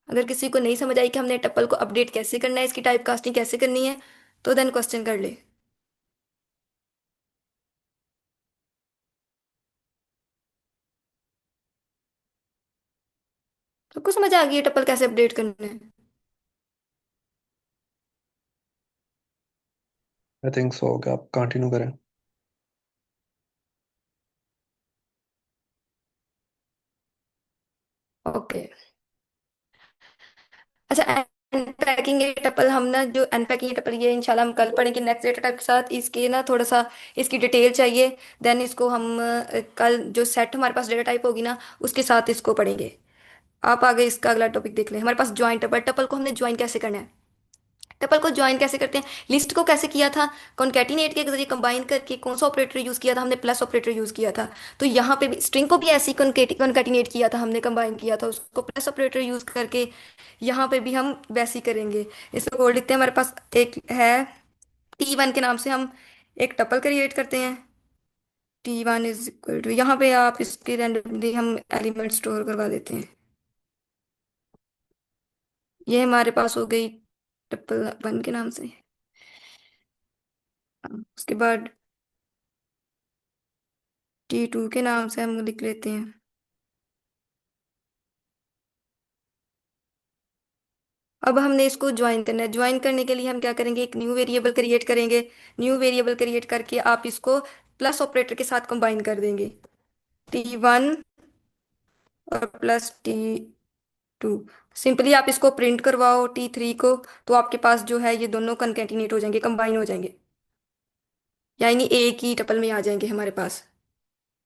[SPEAKER 3] अगर किसी को नहीं समझ आई कि हमने टपल को अपडेट कैसे करना है, इसकी टाइप कास्टिंग कैसे करनी है, तो देन क्वेश्चन कर ले। सबको समझ आ गई है टपल कैसे अपडेट करना है।
[SPEAKER 1] आई थिंक सो, कि आप कंटिन्यू करें।
[SPEAKER 3] ओके, अच्छा, अनपैकिंग ये टपल हम ना, जो अनपैकिंग ये टपल ये इंशाल्लाह हम कल पढ़ेंगे नेक्स्ट डेटा टाइप के साथ। इसके ना थोड़ा सा इसकी डिटेल चाहिए, देन इसको हम कल जो सेट हमारे पास डेटा टाइप होगी ना उसके साथ इसको पढ़ेंगे। आप आगे इसका अगला टॉपिक देख लें। हमारे पास ज्वाइन टपल, टपल को हमने ज्वाइन कैसे करना है, टपल को ज्वाइन कैसे करते हैं, लिस्ट को कैसे किया था, कॉन्कैटिनेट के जरिए कंबाइन करके कौन सा ऑपरेटर यूज किया था, हमने प्लस ऑपरेटर यूज किया था। तो यहाँ पे भी स्ट्रिंग को भी ऐसे ही कॉन्कैटिनेट किया था, हमने कंबाइन किया था उसको प्लस ऑपरेटर यूज करके। यहाँ पे भी हम वैसे ही करेंगे। इसको कोड लिखते हैं, हमारे पास एक है T1 के नाम से हम एक टपल क्रिएट करते हैं। T1 इज इक्वल टू, यहाँ पे आप इसके रैंडमली हम एलिमेंट स्टोर करवा देते हैं। ये हमारे पास हो गई टपल 1 के नाम से। उसके बाद T2 के नाम से हम लिख लेते हैं अब हमने इसको ज्वाइन करना है। ज्वाइन करने के लिए हम क्या करेंगे, एक न्यू वेरिएबल क्रिएट करेंगे। न्यू वेरिएबल क्रिएट करके आप इसको प्लस ऑपरेटर के साथ कंबाइन कर देंगे, T1 और प्लस T2। सिंपली आप इसको प्रिंट करवाओ T3 को, तो आपके पास जो है ये दोनों कंकेटिनेट हो जाएंगे, कंबाइन हो जाएंगे, यानी एक ही टपल में आ जाएंगे हमारे पास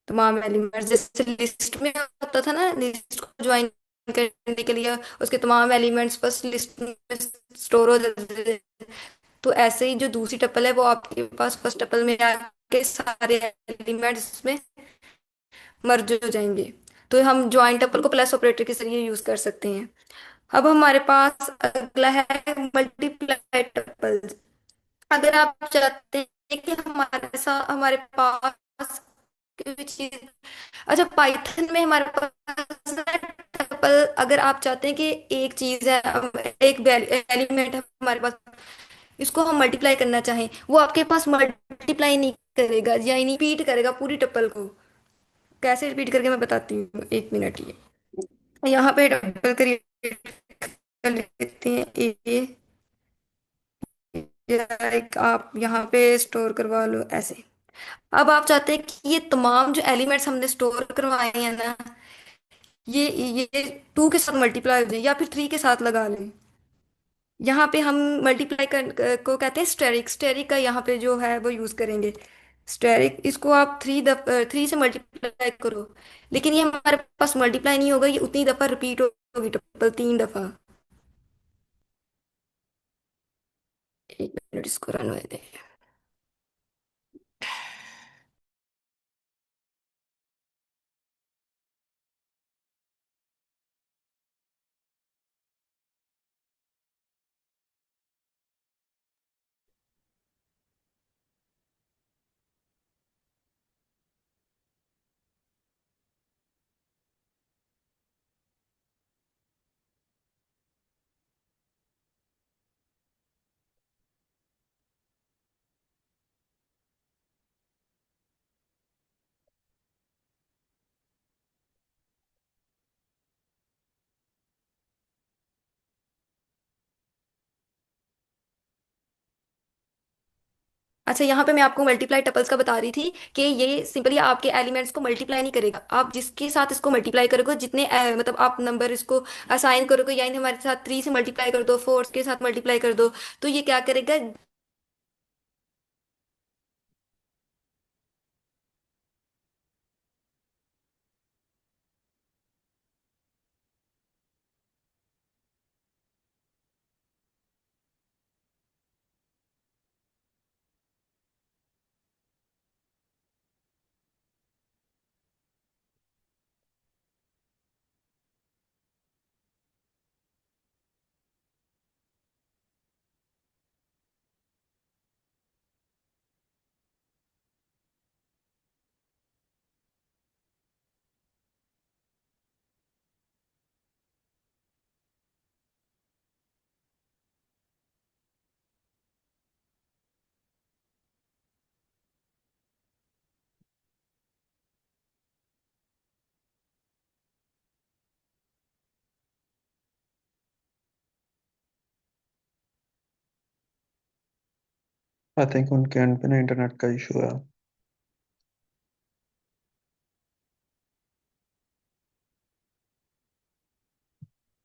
[SPEAKER 3] तमाम एलिमेंट्स। जैसे लिस्ट में होता था ना, लिस्ट को ज्वाइन करने के लिए उसके तमाम एलिमेंट्स फर्स्ट लिस्ट में स्टोर हो जाते थे, तो ऐसे ही जो दूसरी टपल है वो आपके पास फर्स्ट टपल में आके सारे एलिमेंट्स में मर्ज हो जाएंगे। तो हम ज्वाइन टपल को प्लस ऑपरेटर के जरिए यूज कर सकते हैं। अब हमारे पास अगला है मल्टीप्लाई टपल्स। अगर आप चाहते हैं कि हमारे पास कोई चीज, अच्छा पाइथन में हमारे पास टपल, अगर आप चाहते हैं कि एक चीज है, एक एलिमेंट है हमारे पास, इसको हम मल्टीप्लाई करना चाहें, वो आपके पास मल्टीप्लाई नहीं करेगा, यानी रिपीट करेगा पूरी टपल को। कैसे रिपीट करके मैं बताती हूँ, एक मिनट। ये यहाँ पे डबल क्रिएट कर लेते हैं ए, या एक आप यहाँ पे स्टोर करवा लो ऐसे। अब आप चाहते हैं कि ये तमाम जो एलिमेंट्स हमने स्टोर करवाए हैं ना, ये 2 के साथ मल्टीप्लाई हो जाए या फिर 3 के साथ लगा लें। यहाँ पे हम मल्टीप्लाई को कहते हैं स्टेरिक। स्टेरिक का यहाँ पे जो है वो यूज करेंगे, स्टेरिक। इसको आप 3 से मल्टीप्लाई करो, लेकिन ये हमारे पास मल्टीप्लाई नहीं होगा, ये उतनी दफा रिपीट होगी, टोटल 3 दफा। एक मिनट, इसको रन होने दें। अच्छा, यहाँ पे मैं आपको मल्टीप्लाई टपल्स का बता रही थी कि ये सिंपली आपके एलिमेंट्स को मल्टीप्लाई नहीं करेगा। आप जिसके साथ इसको मल्टीप्लाई करोगे, जितने मतलब आप नंबर इसको असाइन करोगे, यानी हमारे साथ 3 से मल्टीप्लाई कर दो, 4 के साथ मल्टीप्लाई कर दो, तो ये क्या करेगा।
[SPEAKER 1] आई थिंक उनके एंड पे ना इंटरनेट का इशू है।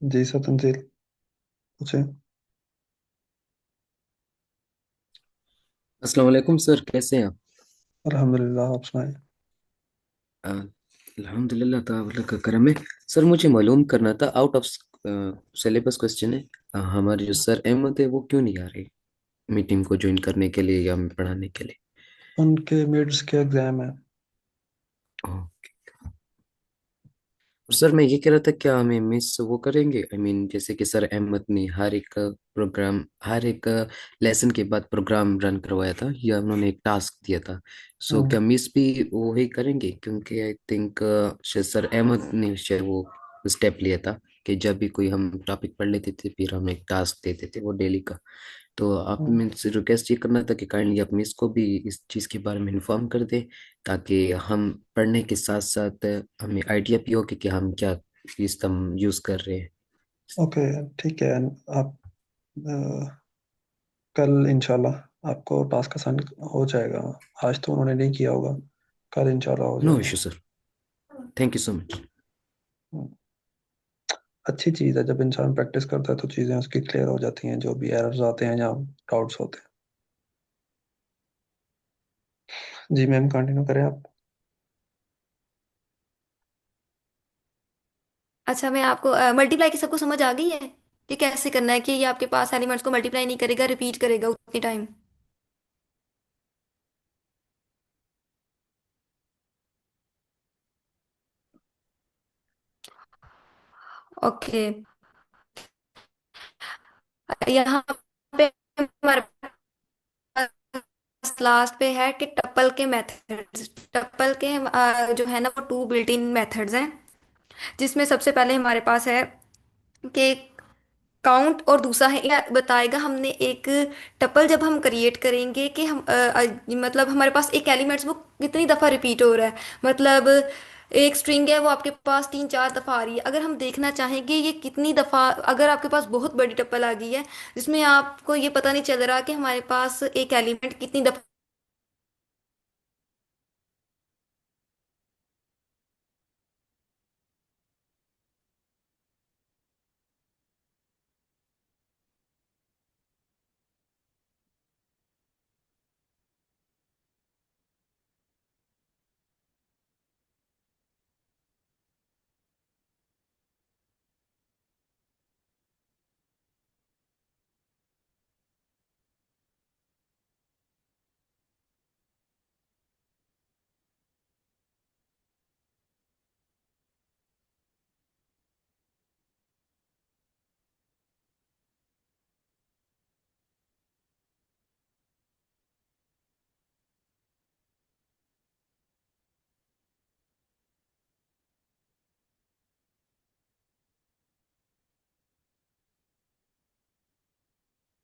[SPEAKER 1] जी सर, तंजील पूछे।
[SPEAKER 5] अस्सलाम वालेकुम सर, कैसे हैं आप?
[SPEAKER 1] अल्हम्दुलिल्लाह, आप सुनाए।
[SPEAKER 5] अ, अल्हम्दुलिल्लाह ताला का करम है। सर मुझे मालूम करना था, आउट ऑफ सिलेबस क्वेश्चन है। हमारे जो सर अहमद है वो क्यों नहीं आ रहे मीटिंग को ज्वाइन करने के लिए या हमें पढ़ाने के लिए?
[SPEAKER 1] उनके मिड्स के एग्जाम है।
[SPEAKER 5] ओके। और सर मैं ये कह रहा था, क्या हमें मिस वो करेंगे, आई मीन जैसे कि सर अहमद ने हर एक प्रोग्राम, हर एक लेसन के बाद प्रोग्राम रन करवाया था, या उन्होंने एक टास्क दिया था, सो क्या
[SPEAKER 1] हम्म।
[SPEAKER 5] मिस भी वो ही करेंगे? क्योंकि आई थिंक शायद सर अहमद ने शायद वो स्टेप लिया था कि जब भी कोई हम टॉपिक पढ़ लेते थे फिर हम एक टास्क देते थे वो डेली का। तो आप
[SPEAKER 1] हम्म।
[SPEAKER 5] में से रिक्वेस्ट ये करना था कि काइंडली आप मिस को भी इस चीज़ के बारे में इन्फॉर्म कर दें, ताकि हम पढ़ने के साथ साथ हमें आइडिया भी हो कि हम क्या सिस्टम यूज़ कर रहे हैं।
[SPEAKER 1] ओके, ठीक है। आप अ, कल इंशाल्लाह आपको टास्क आसान हो जाएगा। आज तो उन्होंने नहीं किया होगा, कल इंशाल्लाह हो
[SPEAKER 5] नो
[SPEAKER 1] जाएगा।
[SPEAKER 5] Ishu sir, thank you so much.
[SPEAKER 1] हम्म, अच्छी चीज़ है, जब इंसान प्रैक्टिस करता है तो चीज़ें उसकी क्लियर हो जाती हैं, जो भी एरर्स आते हैं या डाउट्स होते हैं। जी मैम, कंटिन्यू करें आप।
[SPEAKER 3] अच्छा, मैं आपको मल्टीप्लाई की सबको समझ आ गई है कि कैसे करना है, कि ये आपके पास एलिमेंट्स को मल्टीप्लाई नहीं करेगा, रिपीट करेगा उतने टाइम। ओके। यहाँ पे हमारे पास लास्ट पे है कि टप्पल के मेथड्स। टप्पल के जो है ना, वो टू बिल्ट इन मेथड्स हैं, जिसमें सबसे पहले हमारे पास है कि काउंट, और दूसरा है या बताएगा हमने एक टपल जब हम क्रिएट करेंगे कि हम मतलब हमारे पास एक एलिमेंट्स वो कितनी दफ़ा रिपीट हो रहा है। मतलब एक स्ट्रिंग है, वो आपके पास 3-4 दफ़ा आ रही है। अगर हम देखना चाहेंगे ये कितनी दफ़ा, अगर आपके पास बहुत बड़ी टप्पल आ गई है जिसमें आपको ये पता नहीं चल रहा कि हमारे पास एक एलिमेंट कितनी दफ़ा,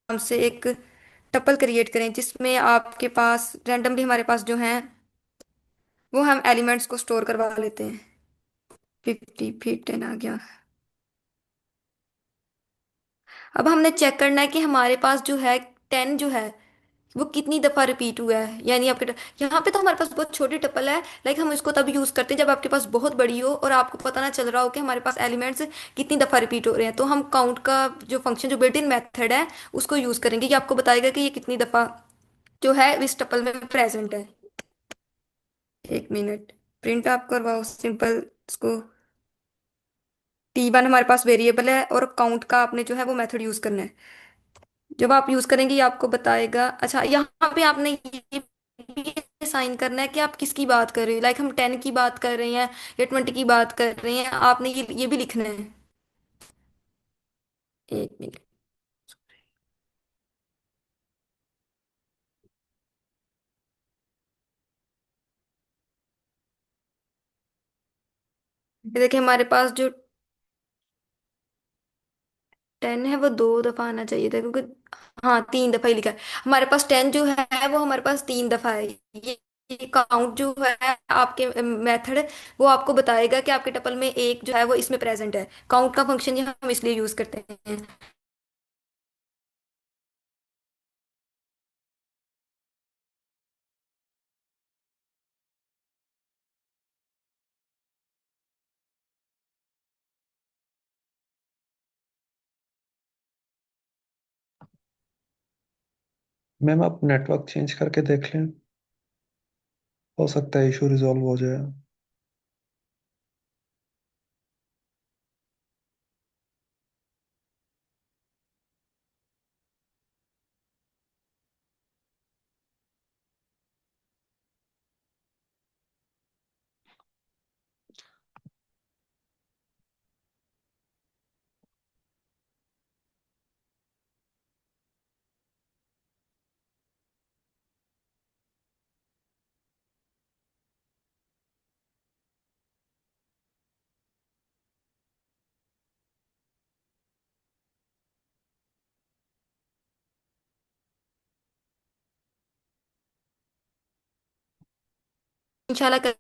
[SPEAKER 3] हमसे एक टपल क्रिएट करें जिसमें आपके पास रैंडमली हमारे पास जो है वो हम एलिमेंट्स को स्टोर करवा लेते हैं। 50 फिर 10 आ गया। अब हमने चेक करना है कि हमारे पास जो है 10 जो है वो कितनी दफा रिपीट हुआ है। यानी आपके यहाँ पे तो हमारे पास बहुत छोटी टप्पल है, लाइक हम इसको तब यूज करते हैं जब आपके पास बहुत बड़ी हो और आपको पता ना चल रहा हो कि हमारे पास एलिमेंट्स कितनी दफा रिपीट हो रहे हैं। तो हम काउंट का जो फंक्शन, जो बिल्ट इन मेथड है, उसको यूज करेंगे। ये आपको बताएगा कि ये कितनी दफा जो है इस टप्पल में प्रेजेंट है। 1 मिनट, प्रिंट आप करवाओ सिंपल इसको। T1 हमारे पास वेरिएबल है और काउंट का आपने जो है वो मेथड यूज करना है। जब आप यूज करेंगे ये आपको बताएगा। अच्छा, यहाँ पे आपने ये भी साइन करना है कि आप किसकी बात कर रहे हो, लाइक हम 10 की बात कर रहे हैं या 20 की बात कर रहे हैं, आपने ये भी लिखना है। 1 मिनट। ये देखिए हमारे पास जो 10 है वो 2 दफा आना चाहिए था, क्योंकि हाँ 3 दफा ही लिखा है। हमारे पास 10 जो है वो हमारे पास 3 दफा है। ये काउंट जो है आपके मेथड, वो आपको बताएगा कि आपके टपल में एक जो है वो इसमें प्रेजेंट है। काउंट का फंक्शन ये हम इसलिए यूज करते हैं।
[SPEAKER 1] मैम आप नेटवर्क चेंज करके देख लें, हो सकता है इशू रिजॉल्व हो जाए।
[SPEAKER 3] इंशाल्लाह।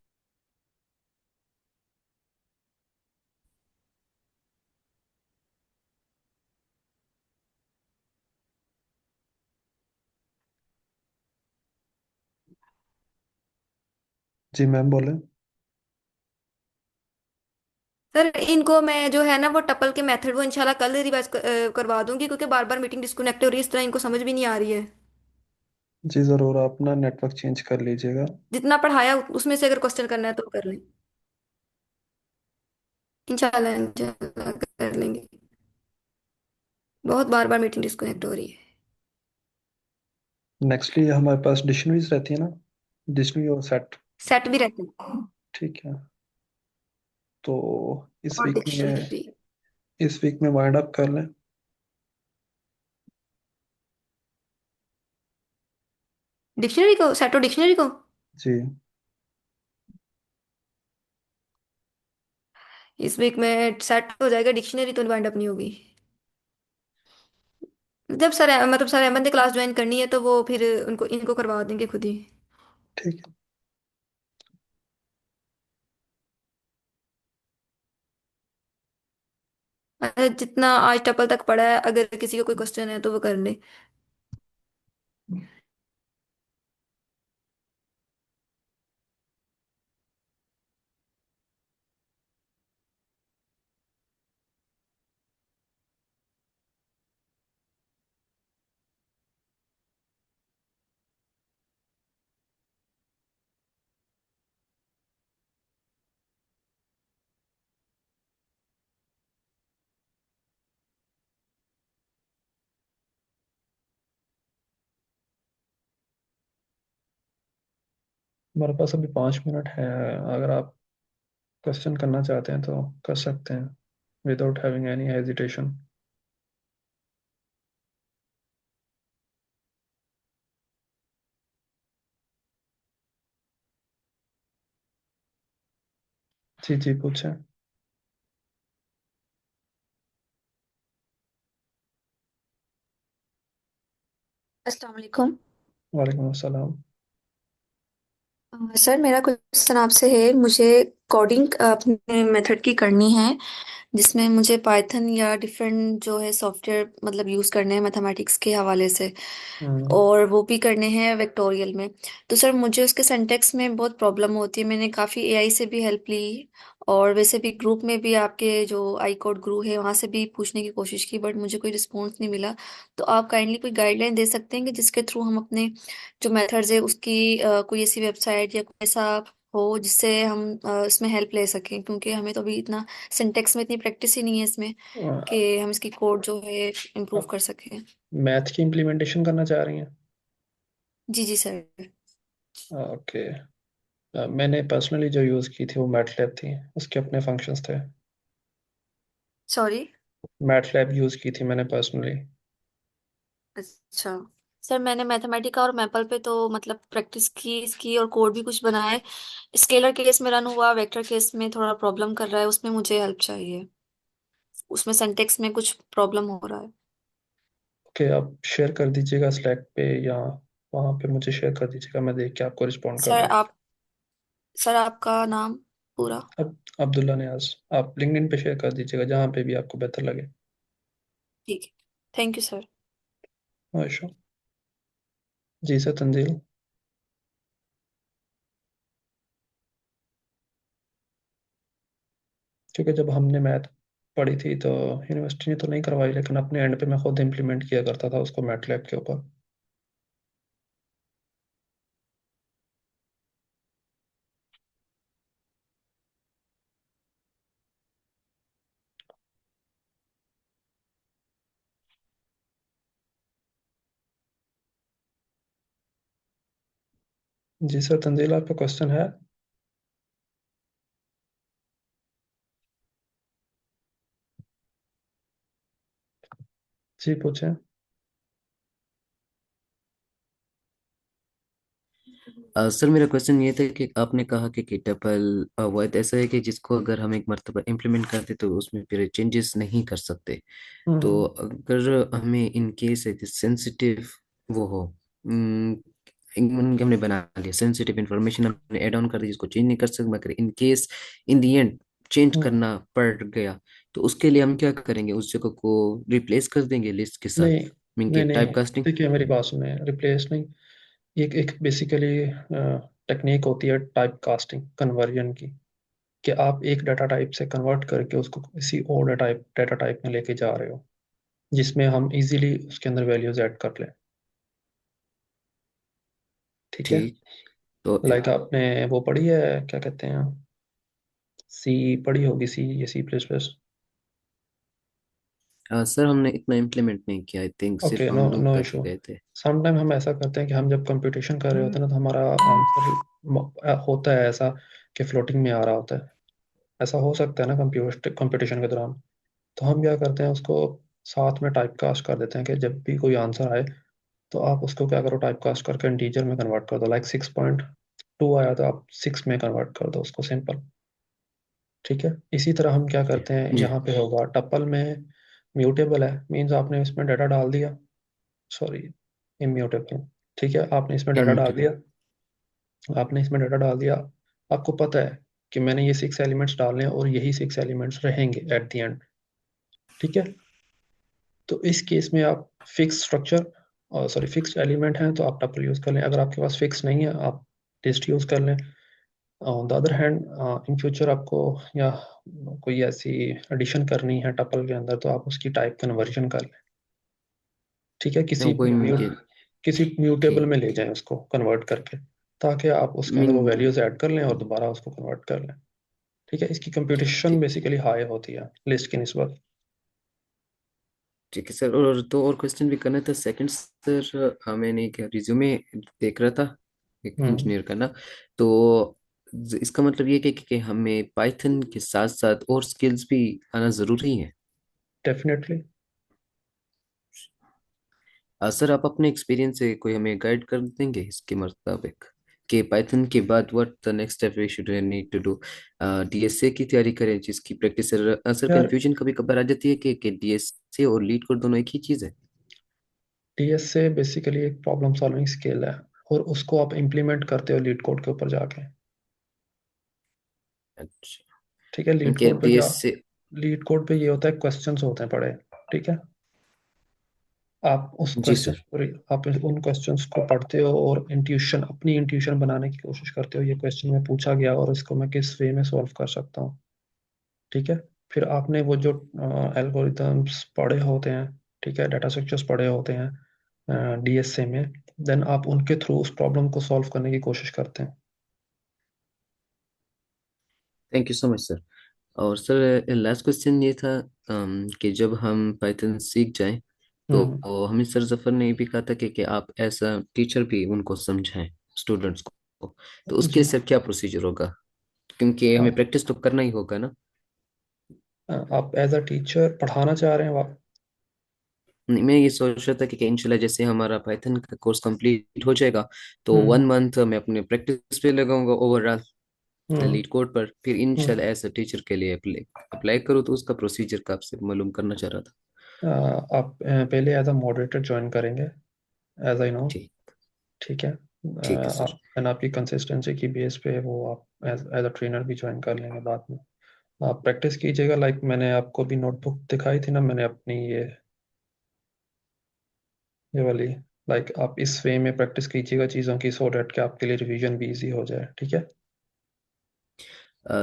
[SPEAKER 1] जी मैम बोले।
[SPEAKER 3] सर इनको मैं जो है ना वो टपल के मेथड वो इंशाल्लाह कल रिवाइज करवा दूंगी, क्योंकि बार बार मीटिंग डिस्कनेक्ट हो रही है, इस तरह इनको समझ भी नहीं आ रही है।
[SPEAKER 1] जी ज़रूर, आप ना नेटवर्क चेंज कर लीजिएगा।
[SPEAKER 3] जितना पढ़ाया उसमें से अगर क्वेश्चन करना है तो कर लें। इंशाल्लाह इंशाल्लाह कर लेंगे। बहुत बार बार मीटिंग डिस्कनेक्ट हो रही है।
[SPEAKER 1] नेक्स्टली हमारे पास डिक्शनरीज रहती है ना, डिक्शनरी और सेट।
[SPEAKER 3] सेट भी रहते हैं।
[SPEAKER 1] ठीक है, तो इस
[SPEAKER 3] और
[SPEAKER 1] वीक में
[SPEAKER 3] डिक्शनरी।
[SPEAKER 1] वाइंड अप कर लें।
[SPEAKER 3] डिक्शनरी को, सेट और डिक्शनरी को
[SPEAKER 1] जी।
[SPEAKER 3] इस वीक में सेट हो जाएगा, डिक्शनरी तो वाइंड अप नहीं होगी। जब सर मतलब सर अहमद ने क्लास ज्वाइन करनी है तो वो फिर उनको इनको करवा देंगे खुद ही।
[SPEAKER 1] ठीक है।
[SPEAKER 3] जितना आज टपल तक पढ़ा है, अगर किसी को कोई क्वेश्चन है तो वो कर ले।
[SPEAKER 1] हमारे पास अभी 5 मिनट है, अगर आप क्वेश्चन करना चाहते हैं तो कर सकते हैं विदाउट हैविंग एनी हेजिटेशन। जी जी पूछें।
[SPEAKER 3] अस्सलाम वालेकुम।
[SPEAKER 1] वालेकुम अस्सलाम।
[SPEAKER 3] सर मेरा क्वेश्चन आपसे है, मुझे कोडिंग अपने मेथड की करनी है, जिसमें मुझे पाइथन या डिफरेंट जो है सॉफ्टवेयर मतलब यूज़ करने हैं मैथमेटिक्स के हवाले से,
[SPEAKER 1] हम्म।
[SPEAKER 3] और वो भी करने हैं वेक्टोरियल में। तो सर मुझे उसके सिंटेक्स में बहुत प्रॉब्लम होती है। मैंने काफ़ी एआई से भी हेल्प ली, और वैसे भी ग्रुप में भी आपके जो आई कोड ग्रुप है वहाँ से भी पूछने की कोशिश की, बट मुझे कोई रिस्पॉन्स नहीं मिला। तो आप काइंडली कोई गाइडलाइन दे सकते हैं कि जिसके थ्रू हम अपने जो मेथड्स है उसकी कोई ऐसी वेबसाइट या कोई ऐसा हो जिससे हम इसमें हेल्प ले सकें, क्योंकि हमें तो अभी इतना सिंटेक्स में इतनी प्रैक्टिस ही नहीं है इसमें कि हम इसकी कोड जो है इम्प्रूव
[SPEAKER 1] आप
[SPEAKER 3] कर सकें।
[SPEAKER 1] मैथ की इम्प्लीमेंटेशन करना चाह रही हैं?
[SPEAKER 3] जी जी सर।
[SPEAKER 1] ओके। मैंने पर्सनली जो यूज़ की थी वो मैटलैब थी, उसके अपने फंक्शंस थे।
[SPEAKER 3] सॉरी।
[SPEAKER 1] मैटलैब यूज़ की थी मैंने पर्सनली।
[SPEAKER 3] अच्छा। सर मैंने मैथमेटिका और मैपल पे तो मतलब प्रैक्टिस की इसकी, और कोड भी कुछ बनाया है। स्केलर केस में रन हुआ, वेक्टर केस में थोड़ा प्रॉब्लम कर रहा है, उसमें मुझे हेल्प चाहिए। उसमें सिंटेक्स में कुछ प्रॉब्लम हो रहा है।
[SPEAKER 1] ओके, आप शेयर कर दीजिएगा स्लैक पे या वहाँ पे मुझे शेयर कर दीजिएगा, मैं देख के आपको रिस्पॉन्ड कर
[SPEAKER 3] सर
[SPEAKER 1] दूँ।
[SPEAKER 3] आप सर आपका नाम पूरा।
[SPEAKER 1] अब अब्दुल्ला नियाज, आप लिंक्डइन पे शेयर कर दीजिएगा जहाँ पे भी आपको बेहतर लगे।
[SPEAKER 3] ठीक है। Thank you sir.
[SPEAKER 1] अच्छा। जी सर, तंजील। क्योंकि जब हमने मैथ पढ़ी थी तो यूनिवर्सिटी ने तो नहीं करवाई, लेकिन अपने एंड पे मैं खुद इम्प्लीमेंट किया करता था उसको मैटलैब के ऊपर। जी सर, तंजील आपका क्वेश्चन है? जी पूछें।
[SPEAKER 5] सर मेरा क्वेश्चन ये था कि आपने कहा कि टपल वर्ड ऐसा है कि जिसको अगर हम एक मर्तबा इम्प्लीमेंट करते तो उसमें फिर चेंजेस नहीं कर सकते। तो
[SPEAKER 1] हम्म।
[SPEAKER 5] अगर हमें इन केस सेंसिटिव वो हो, हमने बना लिया सेंसिटिव इंफॉर्मेशन हमने ऐड ऑन कर दी जिसको चेंज नहीं कर सकते, मगर in case in the end change
[SPEAKER 1] hmm.
[SPEAKER 5] करना पड़ गया, तो उसके लिए हम क्या करेंगे? उस जगह को रिप्लेस कर देंगे लिस्ट के साथ,
[SPEAKER 1] नहीं
[SPEAKER 5] मीन के
[SPEAKER 1] नहीं नहीं,
[SPEAKER 5] टाइप कास्टिंग।
[SPEAKER 1] देखिए मेरी बात सुने, रिप्लेस नहीं। एक एक बेसिकली टेक्निक होती है टाइप कास्टिंग कन्वर्जन की, कि आप एक डाटा टाइप से कन्वर्ट करके उसको किसी और डाटा टाइप में लेके जा रहे हो, जिसमें हम इजीली उसके अंदर वैल्यूज ऐड कर लें। ठीक है।
[SPEAKER 5] ठीक। तो
[SPEAKER 1] लाइक आपने वो पढ़ी है, क्या कहते हैं, सी पढ़ी होगी, सी, ये सी प्लस प्लस।
[SPEAKER 5] सर हमने इतना इम्प्लीमेंट नहीं किया, आई थिंक
[SPEAKER 1] ओके,
[SPEAKER 5] सिर्फ
[SPEAKER 1] नो
[SPEAKER 5] हम लोग
[SPEAKER 1] नो
[SPEAKER 5] करके
[SPEAKER 1] इशू।
[SPEAKER 5] गए थे।
[SPEAKER 1] समटाइम हम ऐसा करते हैं कि हम जब कंप्यूटेशन कर रहे होते हैं ना, तो हमारा आंसर होता है ऐसा कि फ्लोटिंग में आ रहा होता है। ऐसा हो सकता है ना कंप्यूटेशन के दौरान। तो हम क्या करते हैं, उसको साथ में टाइप कास्ट कर देते हैं कि जब भी कोई आंसर आए तो आप उसको क्या करो, टाइप कास्ट करके इंटीजर में कन्वर्ट कर दो। लाइक 6.2 आया तो आप 6 में कन्वर्ट कर दो उसको, सिंपल। ठीक है। इसी तरह हम क्या करते हैं,
[SPEAKER 5] जी।
[SPEAKER 1] यहाँ पे होगा टपल में म्यूटेबल है, मीन्स आपने इसमें डाटा डाल दिया, सॉरी, इम्यूटेबल। ठीक है, आपने इसमें डाटा डाल
[SPEAKER 5] इम्यूटेबल।
[SPEAKER 1] दिया, आपने इसमें डाटा डाल दिया, आपको पता है कि मैंने ये 6 एलिमेंट्स डालने हैं और यही 6 एलिमेंट्स रहेंगे एट द एंड। ठीक है। तो इस केस में आप फिक्स स्ट्रक्चर, और सॉरी फिक्स्ड एलिमेंट हैं तो आप टपल यूज कर लें। अगर आपके पास फिक्स नहीं है, आप लिस्ट यूज कर लें। On the other hand, in future आपको या कोई ऐसी एडिशन करनी है टपल के अंदर, तो आप उसकी टाइप कन्वर्जन कर लें। ठीक है,
[SPEAKER 5] वो कोई मीडियम।
[SPEAKER 1] किसी म्यूटेबल
[SPEAKER 5] ठीक।
[SPEAKER 1] में ले जाएं उसको कन्वर्ट करके, ताकि आप उसके अंदर
[SPEAKER 5] मीन।
[SPEAKER 1] वो वैल्यूज ऐड कर लें और दोबारा उसको कन्वर्ट कर लें। ठीक है, इसकी कंप्यूटेशन
[SPEAKER 5] ठीक।
[SPEAKER 1] बेसिकली हाई होती है लिस्ट की निस्बत।
[SPEAKER 5] ठीक है सर, और तो और क्वेश्चन भी करना था। सेकंड सर, मैंने एक रिज्यूमे देख रहा था एक
[SPEAKER 1] हम्म।
[SPEAKER 5] इंजीनियर का ना। तो इसका मतलब ये कि हमें पाइथन के साथ साथ और स्किल्स भी आना जरूरी है।
[SPEAKER 1] डेफिनेटली।
[SPEAKER 5] सर आप अपने एक्सपीरियंस से कोई हमें गाइड कर देंगे इसके मुताबिक कि पाइथन के बाद what the next step we should need to do. DSA की तैयारी करें जिसकी प्रैक्टिस सर। सर
[SPEAKER 1] यार,
[SPEAKER 5] कंफ्यूजन कभी कभार आ जाती है कि डीएसए और लीड कोड दोनों एक ही चीज़ है।
[SPEAKER 1] डीएसए बेसिकली एक प्रॉब्लम सॉल्विंग स्किल है, और उसको आप इम्प्लीमेंट करते हो लीड कोड के ऊपर जाके।
[SPEAKER 5] अच्छा।
[SPEAKER 1] ठीक है, लीड
[SPEAKER 5] क्योंकि
[SPEAKER 1] कोड पे क्या,
[SPEAKER 5] डीएसए।
[SPEAKER 1] लीड कोड पे ये होता है, क्वेश्चंस होते हैं पढ़े। ठीक है। आप उस
[SPEAKER 5] जी
[SPEAKER 1] क्वेश्चन
[SPEAKER 5] सर।
[SPEAKER 1] आप उन क्वेश्चंस को पढ़ते हो और इंट्यूशन, अपनी इंट्यूशन बनाने की कोशिश करते हो, ये क्वेश्चन में पूछा गया और इसको मैं किस वे में सॉल्व कर सकता हूँ। ठीक है। फिर आपने वो जो एल्गोरिथम्स पढ़े होते हैं, ठीक है, डाटा स्ट्रक्चर्स पढ़े होते हैं डीएसए में, देन आप उनके थ्रू उस प्रॉब्लम को सॉल्व करने की कोशिश करते हैं।
[SPEAKER 5] Thank you so much sir. और सर लास्ट क्वेश्चन ये था कि जब हम पाइथन सीख जाएं
[SPEAKER 1] हम्म।
[SPEAKER 5] तो हमें सर जफर ने ये भी कहा था कि आप ऐसा टीचर भी उनको समझाएं स्टूडेंट्स को। तो उसके
[SPEAKER 1] जी।
[SPEAKER 5] सर क्या प्रोसीजर होगा, क्योंकि हमें
[SPEAKER 1] आप
[SPEAKER 5] प्रैक्टिस तो करना ही होगा ना।
[SPEAKER 1] आप एज अ टीचर पढ़ाना चाह रहे हैं आप?
[SPEAKER 5] मैं ये सोच रहा था कि इंशाल्लाह जैसे हमारा पाइथन का कोर्स कंप्लीट हो जाएगा तो वन
[SPEAKER 1] हम्म।
[SPEAKER 5] मंथ मैं अपने प्रैक्टिस पे लगाऊंगा ओवरऑल
[SPEAKER 1] हम्म।
[SPEAKER 5] लीड कोड पर, फिर
[SPEAKER 1] हम्म।
[SPEAKER 5] इंशाल्लाह एज अ टीचर के लिए अप्लाई अप्लाई करूँ। तो उसका प्रोसीजर का आपसे मालूम करना चाह रहा था।
[SPEAKER 1] आप पहले एज अ मॉडरेटर ज्वाइन करेंगे, एज आई नो।
[SPEAKER 5] ठीक।
[SPEAKER 1] ठीक है।
[SPEAKER 5] ठीक है सर।
[SPEAKER 1] आप एंड आपकी कंसिस्टेंसी की बेस पे वो आप एज एज अ ट्रेनर भी ज्वाइन कर लेंगे बाद में। आप प्रैक्टिस कीजिएगा, लाइक मैंने आपको भी नोटबुक दिखाई थी ना, मैंने अपनी ये वाली, लाइक आप इस वे में प्रैक्टिस कीजिएगा चीज़ों की, सो डैट कि आपके लिए रिवीजन भी इजी हो जाए। ठीक है।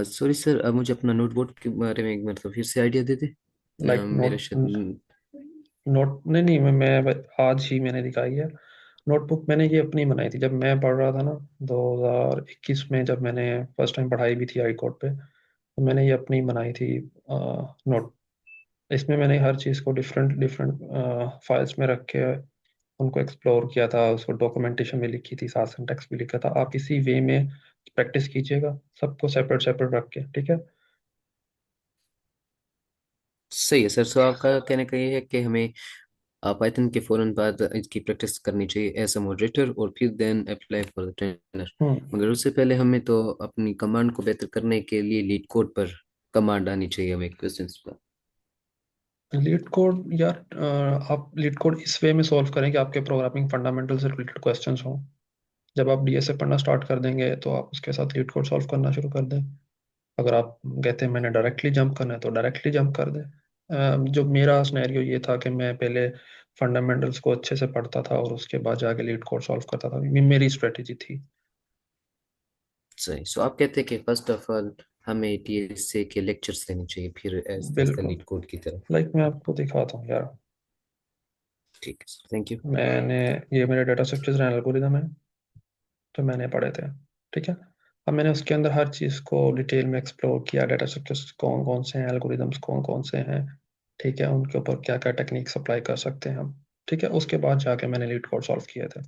[SPEAKER 5] सॉरी सर, अब मुझे अपना नोटबुक के बारे में एक मतलब फिर से आइडिया दे दे।
[SPEAKER 1] लाइक
[SPEAKER 5] मेरा
[SPEAKER 1] नोट
[SPEAKER 5] शायद।
[SPEAKER 1] नोट नहीं नहीं, आज ही मैंने दिखाई है नोटबुक। मैंने ये अपनी बनाई थी जब मैं पढ़ रहा था ना, 2021 में, जब मैंने फर्स्ट टाइम पढ़ाई भी थी हाई कोर्ट पे, तो मैंने ये अपनी बनाई थी नोट। इसमें मैंने हर चीज़ को डिफरेंट डिफरेंट फाइल्स में रख के उनको एक्सप्लोर किया था, उसको डॉक्यूमेंटेशन भी लिखी थी, साथ सिंटेक्स भी लिखा था। आप इसी वे में प्रैक्टिस कीजिएगा, सबको सेपरेट सेपरेट रख के। ठीक है।
[SPEAKER 5] सही है सर। सो आपका कहने का ये है कि हमें पाइथन के फौरन बाद इसकी प्रैक्टिस करनी चाहिए एज अ मॉडरेटर और फिर then apply for the trainer.
[SPEAKER 1] हम्म।
[SPEAKER 5] मगर उससे पहले हमें तो अपनी कमांड को बेहतर करने के लिए लीड कोड पर कमांड आनी चाहिए हमें क्वेश्चंस पर।
[SPEAKER 1] लीड कोड यार, आप लीड कोड इस वे में सॉल्व करें कि आपके प्रोग्रामिंग फंडामेंटल से रिलेटेड क्वेश्चंस हों। जब आप डीएसए पढ़ना स्टार्ट कर देंगे तो आप उसके साथ लीड कोड सॉल्व करना शुरू कर दें। अगर आप कहते हैं मैंने डायरेक्टली जंप करना है, तो डायरेक्टली जंप कर दें। जो मेरा सिनेरियो ये था कि मैं पहले फंडामेंटल्स को अच्छे से पढ़ता था और उसके बाद जाके लीड कोड सॉल्व करता था, ये मेरी स्ट्रेटेजी थी।
[SPEAKER 5] सही। सो आप कहते हैं कि फर्स्ट ऑफ ऑल हमें टीएसए के लेक्चर्स लेने चाहिए, फिर एज द
[SPEAKER 1] बिल्कुल।
[SPEAKER 5] लीड कोड की तरफ।
[SPEAKER 1] लाइक मैं आपको दिखाता हूँ यार।
[SPEAKER 5] ठीक है सर, थैंक यू।
[SPEAKER 1] मैंने ये मेरे डाटा स्ट्रक्चर्स एंड एल्गोरिदम है, तो मैंने पढ़े थे। ठीक है। अब मैंने उसके अंदर हर चीज़ को डिटेल में एक्सप्लोर किया, डाटा स्ट्रक्चर्स कौन कौन से हैं, एल्गोरिदम्स कौन कौन से हैं। ठीक है, उनके ऊपर क्या क्या टेक्निक्स अप्लाई कर सकते हैं हम। ठीक है, उसके बाद जाके मैंने लीड कोड सॉल्व किए थे।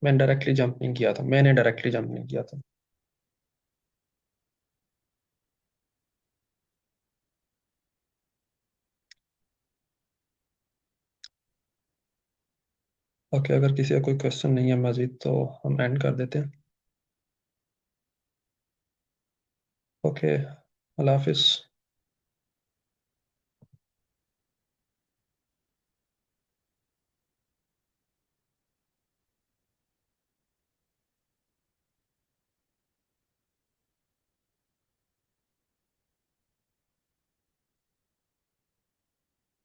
[SPEAKER 1] मैंने डायरेक्टली जंप नहीं किया था। ओके, अगर किसी का कोई क्वेश्चन नहीं है मजीद तो हम एंड कर देते हैं। ओके, अल्लाह हाफिज़।